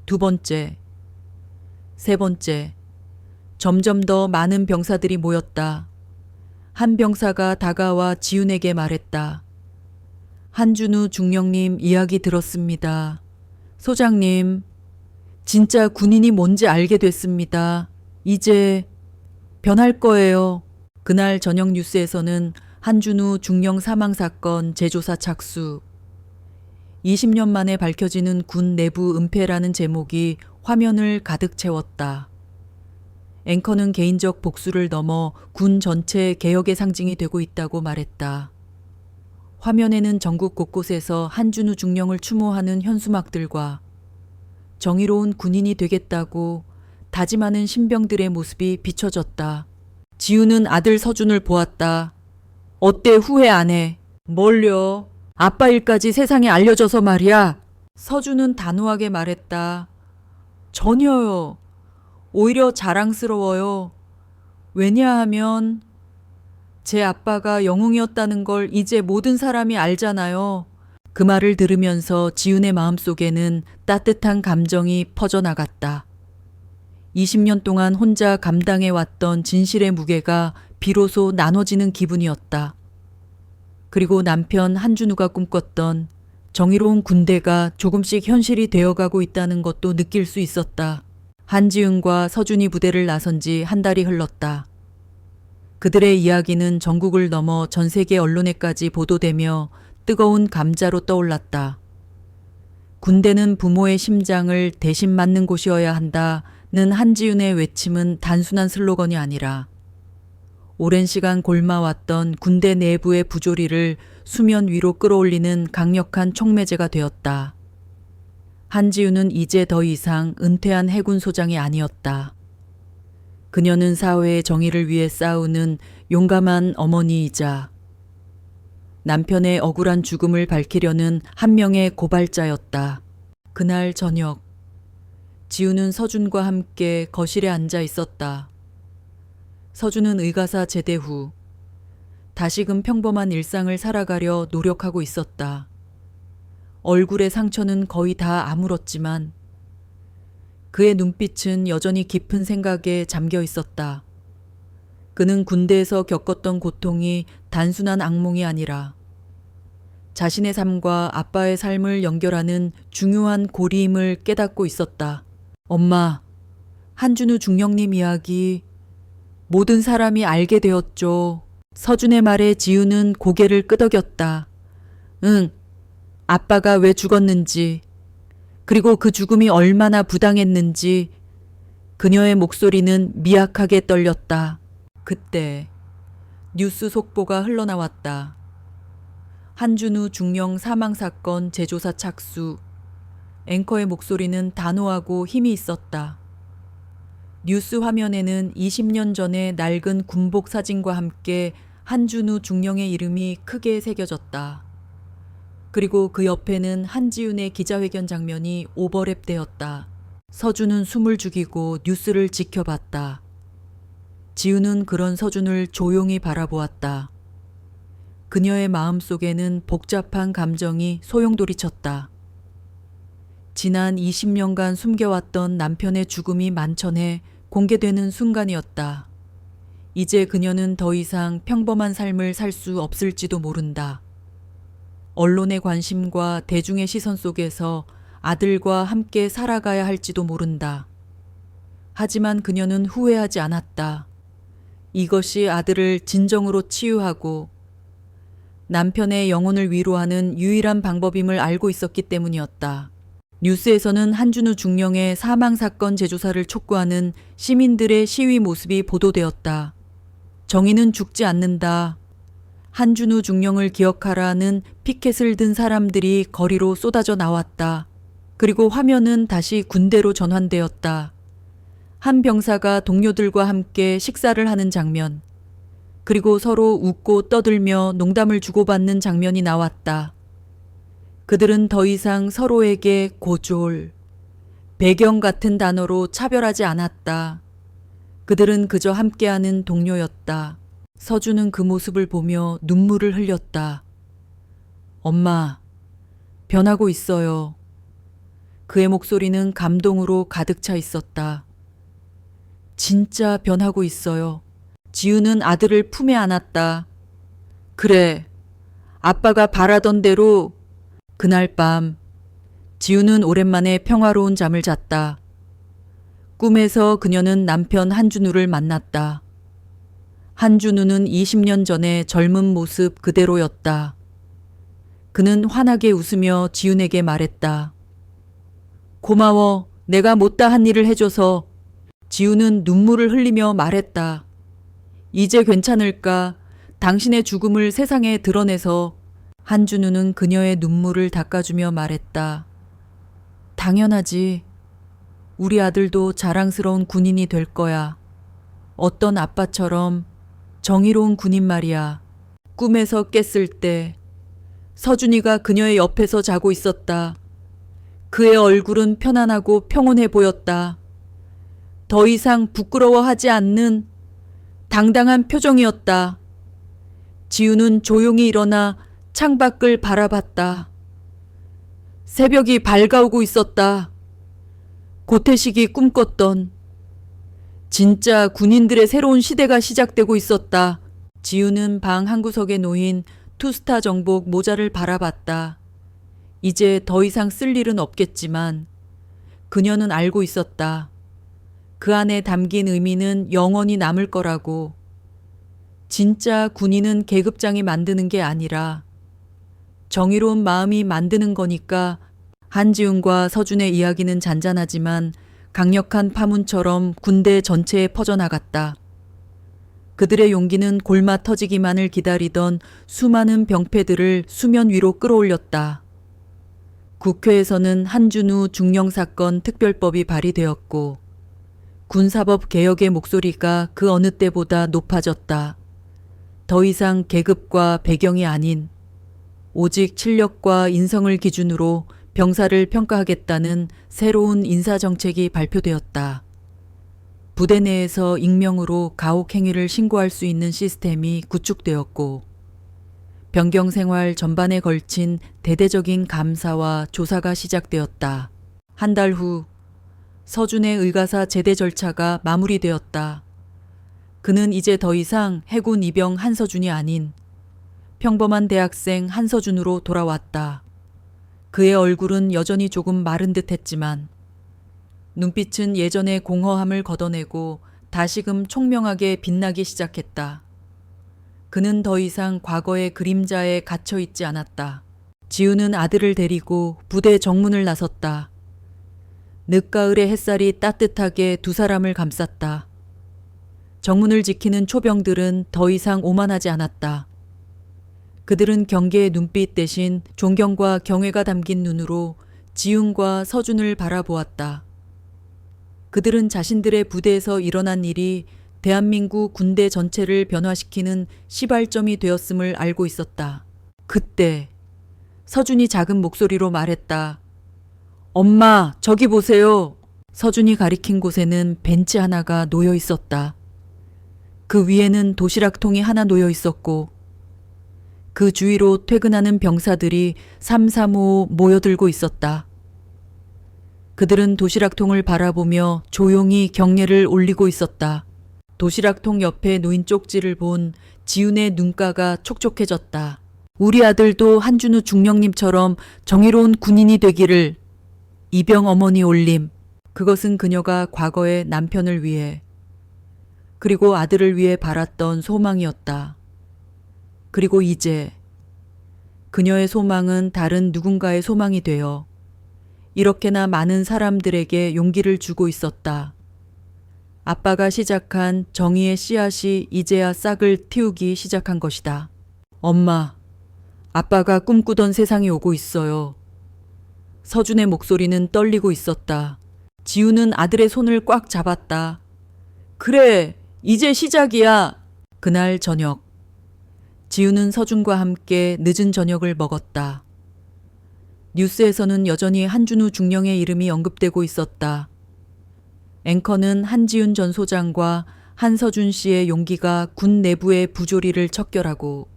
두 번째, 세 번째, 점점 더 많은 병사들이 모였다. 한 병사가 다가와 지훈에게 말했다. 한준우 중령님 이야기 들었습니다. 소장님, 진짜 군인이 뭔지 알게 됐습니다. 이제 변할 거예요. 그날 저녁 뉴스에서는 한준우 중령 사망 사건 재조사 착수. 20년 만에 밝혀지는 군 내부 은폐라는 제목이 화면을 가득 채웠다. 앵커는 개인적 복수를 넘어 군 전체 개혁의 상징이 되고 있다고 말했다. 화면에는 전국 곳곳에서 한준우 중령을 추모하는 현수막들과 정의로운 군인이 되겠다고 다짐하는 신병들의 모습이 비춰졌다. 지우는 아들 서준을 보았다. 어때, 후회 안 해? 뭘요? 아빠 일까지 세상에 알려져서 말이야. 서준은 단호하게 말했다. 전혀요. 오히려 자랑스러워요. 왜냐하면 제 아빠가 영웅이었다는 걸 이제 모든 사람이 알잖아요. 그 말을 들으면서 지훈의 마음속에는 따뜻한 감정이 퍼져나갔다. 20년 동안 혼자 감당해왔던 진실의 무게가 비로소 나눠지는 기분이었다. 그리고 남편 한준우가 꿈꿨던 정의로운 군대가 조금씩 현실이 되어가고 있다는 것도 느낄 수 있었다. 한지훈과 서준이 부대를 나선 지 한 달이 흘렀다. 그들의 이야기는 전국을 넘어 전 세계 언론에까지 보도되며 뜨거운 감자로 떠올랐다. 군대는 부모의 심장을 대신 맞는 곳이어야 한다는 한지훈의 외침은 단순한 슬로건이 아니라 오랜 시간 골마왔던 군대 내부의 부조리를 수면 위로 끌어올리는 강력한 촉매제가 되었다. 한지훈은 이제 더 이상 은퇴한 해군 소장이 아니었다. 그녀는 사회의 정의를 위해 싸우는 용감한 어머니이자 남편의 억울한 죽음을 밝히려는 한 명의 고발자였다. 그날 저녁, 지우는 서준과 함께 거실에 앉아 있었다. 서준은 의가사 제대 후 다시금 평범한 일상을 살아가려 노력하고 있었다. 얼굴의 상처는 거의 다 아물었지만 그의 눈빛은 여전히 깊은 생각에 잠겨 있었다. 그는 군대에서 겪었던 고통이 단순한 악몽이 아니라 자신의 삶과 아빠의 삶을 연결하는 중요한 고리임을 깨닫고 있었다. 엄마, 한준우 중령님 이야기 모든 사람이 알게 되었죠. 서준의 말에 지우는 고개를 끄덕였다. 응, 아빠가 왜 죽었는지, 그리고 그 죽음이 얼마나 부당했는지 그녀의 목소리는 미약하게 떨렸다. 그때 뉴스 속보가 흘러나왔다. 한준우 중령 사망 사건 재조사 착수. 앵커의 목소리는 단호하고 힘이 있었다. 뉴스 화면에는 20년 전의 낡은 군복 사진과 함께 한준우 중령의 이름이 크게 새겨졌다. 그리고 그 옆에는 한지훈의 기자회견 장면이 오버랩되었다. 서준은 숨을 죽이고 뉴스를 지켜봤다. 지훈은 그런 서준을 조용히 바라보았다. 그녀의 마음속에는 복잡한 감정이 소용돌이쳤다. 지난 20년간 숨겨왔던 남편의 죽음이 만천해 공개되는 순간이었다. 이제 그녀는 더 이상 평범한 삶을 살 수 없을지도 모른다. 언론의 관심과 대중의 시선 속에서 아들과 함께 살아가야 할지도 모른다. 하지만 그녀는 후회하지 않았다. 이것이 아들을 진정으로 치유하고 남편의 영혼을 위로하는 유일한 방법임을 알고 있었기 때문이었다. 뉴스에서는 한준우 중령의 사망사건 재조사를 촉구하는 시민들의 시위 모습이 보도되었다. 정의는 죽지 않는다. 한준우 중령을 기억하라는 피켓을 든 사람들이 거리로 쏟아져 나왔다. 그리고 화면은 다시 군대로 전환되었다. 한 병사가 동료들과 함께 식사를 하는 장면, 그리고 서로 웃고 떠들며 농담을 주고받는 장면이 나왔다. 그들은 더 이상 서로에게 고졸, 배경 같은 단어로 차별하지 않았다. 그들은 그저 함께하는 동료였다. 서준은 그 모습을 보며 눈물을 흘렸다. 엄마, 변하고 있어요. 그의 목소리는 감동으로 가득 차 있었다. 진짜 변하고 있어요. 지우는 아들을 품에 안았다. 그래, 아빠가 바라던 대로. 그날 밤 지우는 오랜만에 평화로운 잠을 잤다. 꿈에서 그녀는 남편 한준우를 만났다. 한준우는 20년 전의 젊은 모습 그대로였다. 그는 환하게 웃으며 지훈에게 말했다. 고마워, 내가 못다한 일을 해줘서. 지훈은 눈물을 흘리며 말했다. 이제 괜찮을까? 당신의 죽음을 세상에 드러내서. 한준우는 그녀의 눈물을 닦아주며 말했다. 당연하지. 우리 아들도 자랑스러운 군인이 될 거야. 어떤 아빠처럼 정의로운 군인 말이야. 꿈에서 깼을 때 서준이가 그녀의 옆에서 자고 있었다. 그의 얼굴은 편안하고 평온해 보였다. 더 이상 부끄러워하지 않는 당당한 표정이었다. 지우는 조용히 일어나 창밖을 바라봤다. 새벽이 밝아오고 있었다. 고태식이 꿈꿨던 진짜 군인들의 새로운 시대가 시작되고 있었다. 지우는 방 한구석에 놓인 투스타 정복 모자를 바라봤다. 이제 더 이상 쓸 일은 없겠지만 그녀는 알고 있었다. 그 안에 담긴 의미는 영원히 남을 거라고. 진짜 군인은 계급장이 만드는 게 아니라 정의로운 마음이 만드는 거니까. 한지훈과 서준의 이야기는 잔잔하지만 강력한 파문처럼 군대 전체에 퍼져나갔다. 그들의 용기는 골마 터지기만을 기다리던 수많은 병폐들을 수면 위로 끌어올렸다. 국회에서는 한준우 중령사건 특별법이 발의되었고 군사법 개혁의 목소리가 그 어느 때보다 높아졌다. 더 이상 계급과 배경이 아닌 오직 실력과 인성을 기준으로 병사를 평가하겠다는 새로운 인사정책이 발표되었다. 부대 내에서 익명으로 가혹 행위를 신고할 수 있는 시스템이 구축되었고 병경생활 전반에 걸친 대대적인 감사와 조사가 시작되었다. 한 달 후 서준의 의가사 제대 절차가 마무리되었다. 그는 이제 더 이상 해군 이병 한서준이 아닌 평범한 대학생 한서준으로 돌아왔다. 그의 얼굴은 여전히 조금 마른 듯 했지만 눈빛은 예전의 공허함을 걷어내고 다시금 총명하게 빛나기 시작했다. 그는 더 이상 과거의 그림자에 갇혀 있지 않았다. 지우는 아들을 데리고 부대 정문을 나섰다. 늦가을의 햇살이 따뜻하게 두 사람을 감쌌다. 정문을 지키는 초병들은 더 이상 오만하지 않았다. 그들은 경계의 눈빛 대신 존경과 경외가 담긴 눈으로 지훈과 서준을 바라보았다. 그들은 자신들의 부대에서 일어난 일이 대한민국 군대 전체를 변화시키는 시발점이 되었음을 알고 있었다. 그때 서준이 작은 목소리로 말했다. 엄마, 저기 보세요. 서준이 가리킨 곳에는 벤치 하나가 놓여 있었다. 그 위에는 도시락통이 하나 놓여 있었고 그 주위로 퇴근하는 병사들이 삼삼오오 모여들고 있었다. 그들은 도시락통을 바라보며 조용히 경례를 올리고 있었다. 도시락통 옆에 놓인 쪽지를 본 지훈의 눈가가 촉촉해졌다. 우리 아들도 한준우 중령님처럼 정의로운 군인이 되기를. 이병 어머니 올림. 그것은 그녀가 과거의 남편을 위해 그리고 아들을 위해 바랐던 소망이었다. 그리고 이제 그녀의 소망은 다른 누군가의 소망이 되어 이렇게나 많은 사람들에게 용기를 주고 있었다. 아빠가 시작한 정의의 씨앗이 이제야 싹을 틔우기 시작한 것이다. 엄마, 아빠가 꿈꾸던 세상이 오고 있어요. 서준의 목소리는 떨리고 있었다. 지우는 아들의 손을 꽉 잡았다. 그래, 이제 시작이야. 그날 저녁, 지우는 서준과 함께 늦은 저녁을 먹었다. 뉴스에서는 여전히 한준우 중령의 이름이 언급되고 있었다. 앵커는 한지훈 전 소장과 한서준 씨의 용기가 군 내부의 부조리를 척결하고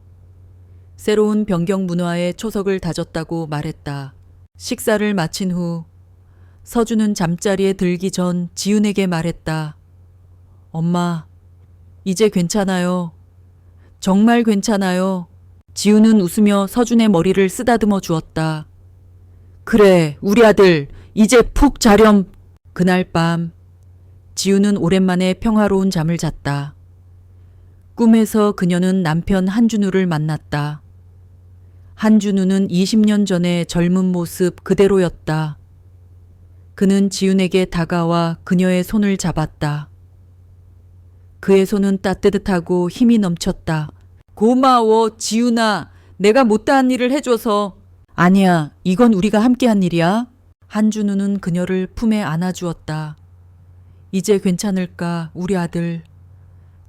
새로운 변경 문화의 초석을 다졌다고 말했다. 식사를 마친 후 서준은 잠자리에 들기 전 지훈에게 말했다. 엄마, 이제 괜찮아요. 정말 괜찮아요. 지훈은 웃으며 서준의 머리를 쓰다듬어 주었다. 그래, 우리 아들, 이제 푹 자렴. 그날 밤, 지훈은 오랜만에 평화로운 잠을 잤다. 꿈에서 그녀는 남편 한준우를 만났다. 한준우는 20년 전의 젊은 모습 그대로였다. 그는 지훈에게 다가와 그녀의 손을 잡았다. 그의 손은 따뜻하고 힘이 넘쳤다. 고마워, 지훈아. 내가 못다한 일을 해줘서. 아니야, 이건 우리가 함께한 일이야. 한준우는 그녀를 품에 안아주었다. 이제 괜찮을까, 우리 아들.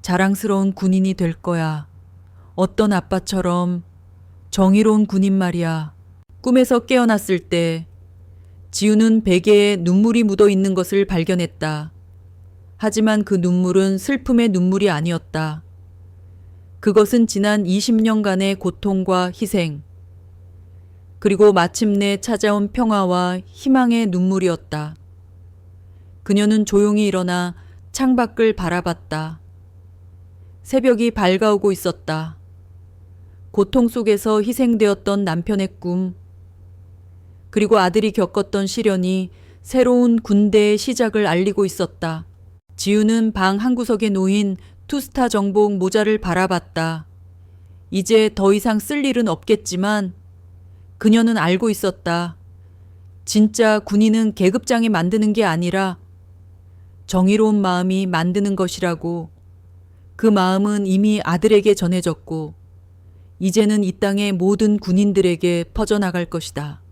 자랑스러운 군인이 될 거야. 어떤 아빠처럼 정의로운 군인 말이야. 꿈에서 깨어났을 때 지우는 베개에 눈물이 묻어 있는 것을 발견했다. 하지만 그 눈물은 슬픔의 눈물이 아니었다. 그것은 지난 20년간의 고통과 희생, 그리고 마침내 찾아온 평화와 희망의 눈물이었다. 그녀는 조용히 일어나 창밖을 바라봤다. 새벽이 밝아오고 있었다. 고통 속에서 희생되었던 남편의 꿈, 그리고 아들이 겪었던 시련이 새로운 군대의 시작을 알리고 있었다. 지우는 방 한구석에 놓인 투스타 정복 모자를 바라봤다. 이제 더 이상 쓸 일은 없겠지만 그녀는 알고 있었다. 진짜 군인은 계급장이 만드는 게 아니라 정의로운 마음이 만드는 것이라고. 그 마음은 이미 아들에게 전해졌고 이제는 이 땅의 모든 군인들에게 퍼져나갈 것이다.